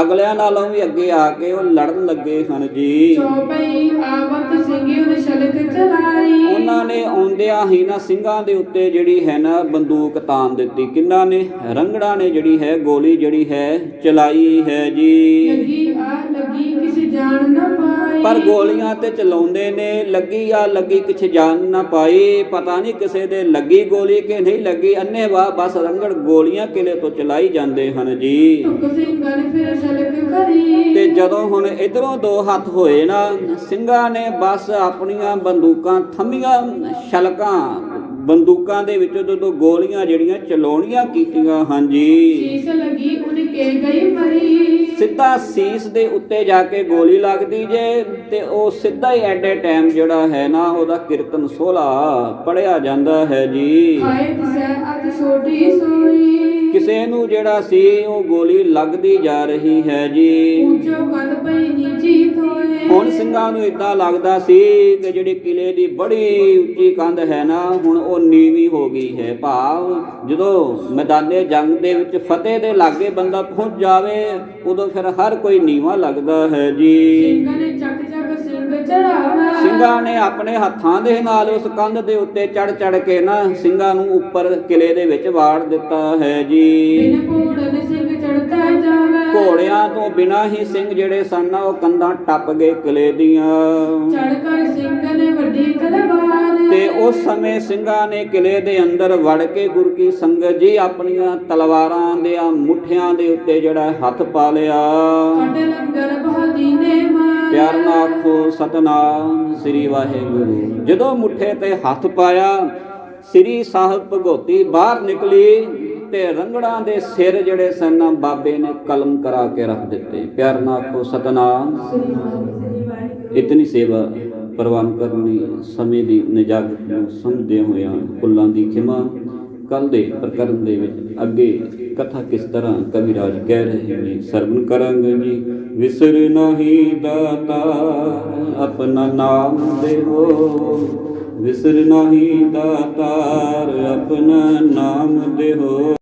ਅਗਲਿਆਂ ਨਾਲੋਂ ਵੀ ਅੱਗੇ ਆ ਕੇ ਉਹ ਲੜਨ ਲੱਗੇ ਹਨ ਜੀ।
ਚੌਪਈ ਆਵਤ ਸਿੰਘੀ ਉਹਨੇ ਛਲਕ ਚਲਾਈ।
ਉਹਨਾਂ ਨੇ ਆਉਂਦਿਆਂ ਹੀ ਨਾ ਸਿੰਘਾਂ ਦੇ ਉੱਤੇ ਜਿਹੜੀ ਹੈ ਨਾ ਬੰਦੂਕ ਤਾਣ ਦਿੱਤੀ। ਕਿਹਨਾਂ ਨੇ? ਰੰਗੜਾਂ ਨੇ ਜਿਹੜੀ ਹੈ ਗੋਲੀ ਜਿਹੜੀ ਹੈ ਚਲਾਈ ਹੈ ਜੀ।
ਲੱਗੀ ਆ ਲੱਗੀ ਕਿਸੇ ਜਾਣ ਨਾ ਪਾਈ।
ਪਰ ਗੋਲੀਆਂ ਤੇ ਚਲਾਉਂਦੇ ਨੇ, ਲੱਗੀ ਆ ਲੱਗੀ ਕਿਸੇ ਜਾਨ ਨਾ ਪਾਈ। ਪਤਾ ਨਹੀਂ ਕਿਸੇ ਦੇ ਲੱਗੀ ਗੋਲੀ ਕਿ ਨਹੀਂ ਲੱਗੀ, ਅੰਨ੍ਹੇਵਾਹ ਬਸ ਰੰਗੜ ਗੋਲੀਆਂ ਕਿਲੇ ਤੋਂ ਚਲਾਈ ਜਾਂਦੇ ਹਨ ਜੀ।
ਧੁੱਕ ਸਿੰਘਾਂ ਨੇ ਫਿਰ ਛਲਕ ਕਰੀ।
ਤੇ ਜਦੋਂ ਹੁਣ ਇਧਰੋਂ ਦੋ ਹੱਥ ਹੋਏ ਨਾ, ਸਿੰਘਾਂ ਨੇ ਬਸ ਆਪਣੀਆਂ ਬੰਦੂਕਾਂ ਥੰਮੀਆਂ, ਛਲਕਾਂ ਬੰਦੂਕਾਂ ਦੇ ਵਿੱਚੋਂ ਜਦੋਂ ਗੋਲੀਆਂ ਜਿਹੜੀਆਂ ਚਲਾਉਣੀਆਂ ਕੀਤੀਆਂ ਹਨ ਜੀ।
ਸੀਸ ਲੱਗੀ ਉਨਕੇ ਗਈ ਮਰੀ।
ਸਿੱਧਾ ਸੀਸ ਦੇ ਉੱਤੇ ਜਾ ਕੇ ਗੋਲੀ ਲੱਗਦੀ ਜੇ ਤੇ ਉਹ ਸਿੱਧਾ ਹੀ ਐਡੇ ਟਾਈਮ ਜਿਹੜਾ ਹੈ ਨਾ ਉਹਦਾ ਕੀਰਤਨ ਸੋਹਲਾ ਪੜਿਆ ਜਾਂਦਾ ਹੈ ਜੀ।
ਖਾਏ ਦਿਸੈ ਅਤ ਛੋਟੀ ਸੋਈ।
ਕਿਸੇ ਨੂੰ ਜਿਹੜਾ ਸੀ ਉਹ ਗੋਲੀ ਲੱਗਦੀ ਜਾ ਰਹੀ ਹੈ ਜੀ।
ਉੱਚੋ ਕੰਧ ਪਈ ਨੀਚੀ ਤੋਏ।
ਹੁਣ ਸਿੰਘਾਂ ਨੂੰ ਇਦਾਂ ਲੱਗਦਾ ਸੀ ਕਿ ਜਿਹੜੀ ਕਿਲੇ ਦੀ ਬੜੀ ਉੱਚੀ ਕੰਧ ਹੈ ਨਾ ਹੁਣ ਉਹ ਨੀਵੀਂ ਹੋ ਗਈ ਹੈ, ਭਾਵ ਜਦੋਂ ਮੈਦਾਨੇ ਜੰਗ ਦੇ ਵਿੱਚ ਫਤਿਹ ਦੇ ਲਾਗੇ ਬੰਦਾ ਪਹੁੰਚ ਜਾਵੇ ਉਦੋਂ ਫਿਰ ਹਰ ਕੋਈ ਨੀਵਾਂ ਲੱਗਦਾ ਹੈ ਜੀ।
ਸਿੰਘਾਂ ਨੇ ਚੱਕ ਚੱਕ ਸਿੰਘ ਚੜਾਵਾ।
ਸਿੰਘਾਂ ਨੇ ਆਪਣੇ ਹੱਥਾਂ ਦੇ ਨਾਲ ਉਸ ਕੰਧ ਦੇ ਉੱਤੇ ਚੜ ਕੇ ਨਾ ਸਿੰਘਾਂ ਨੂੰ ਉੱਪਰ ਕਿਲੇ ਦੇ ਵਿੱਚ ਵਾੜ ਦਿੱਤਾ ਹੈ ਜੀ।
ਬਿਨ ਪੂੜਨ ਸਿੰਘ ਚੜਦਾ ਜਾਵੇ।
ਘੋੜਿਆਂ ਤੋਂ ਬਿਨਾਂ ਹੀ ਸਿੰਘ ਜਿਹੜੇ ਸਨ ਉਹ ਕੰਧਾਂ ਟੱਪ ਗਏ ਕਿਲੇ ਦੀਆਂ।
ਚੜ ਕਰ ਸਿੰਘ ਨੇ ਵੱਡੀ ਤਲਵਾਰ।
ਤੇ ਉਸ ਸਮੇਂ ਸਿੰਘਾਂ ਨੇ ਕਿਲੇ ਦੇ ਅੰਦਰ ਵੜ ਕੇ ਗੁਰ ਕੀ ਸੰਗਤ ਜੀ ਆਪਣੀਆਂ ਤਲਵਾਰਾਂ ਦੇ ਮੁੱਠਿਆਂ ਦੇ ਉੱਤੇ ਜਿਹੜਾ ਹੱਥ ਪਾ ਲਿਆ।
ਕੱਢ ਲੰਗਰ ਬਹੁਦੀ ਨੇ ਮਾਰ।
ਪਿਆਰ ਨਾਲ ਆਖੋ ਸਤਨਾਮ ਸ੍ਰੀ ਵਾਹਿਗੁਰੂ। ਜਦੋਂ ਮੁੱਠੇ ਤੇ ਹੱਥ ਪਾਇਆ ਸ੍ਰੀ ਸਾਹਿਬ ਭਗਉਤੀ ਬਾਹਰ ਨਿਕਲੀ ਤੇ ਰੰਗੜਾਂ ਦੇ ਸਿਰ ਜਿਹੜੇ ਸਨ ਬਾਬੇ ਨੇ ਕਲਮ ਕਰਾ ਕੇ ਰੱਖ ਦਿੱਤੇ। ਪਿਆਰ ਨਾਲ ਆਖੋ ਸਤਨਾਮ। ਇਤਨੀ ਸੇਵਾ ਪ੍ਰਵਾਨ ਕਰਨੀ ਸਮੇਂ ਦੀ ਨਿਜਾਤ ਨੂੰ ਸਮਝਦੇ ਹੋਇਆਂ ਭੁੱਲਾਂ ਦੀ ਖਿਮਾ। ਕੱਲ ਦੇ ਪ੍ਰਕਰਨ ਦੇ ਵਿੱਚ ਅੱਗੇ ਕਥਾ ਕਿਸ ਤਰ੍ਹਾਂ ਕਵਿਰਾਜ ਕਹਿ ਰਹੇ ਨੇ ਸਰਵਣ ਕਰਾਂਗੇ ਜੀ। ਵਿਸਰ ਨਹੀਂ ਦਾਤਾ ਆਪਣਾ ਨਾਮ ਦੇਵੋ। ਵਿਸਰ ਨਹੀਂ ਦਾਤਾਰ ਆਪਣਾ ਨਾਮ ਦੇਹੋ।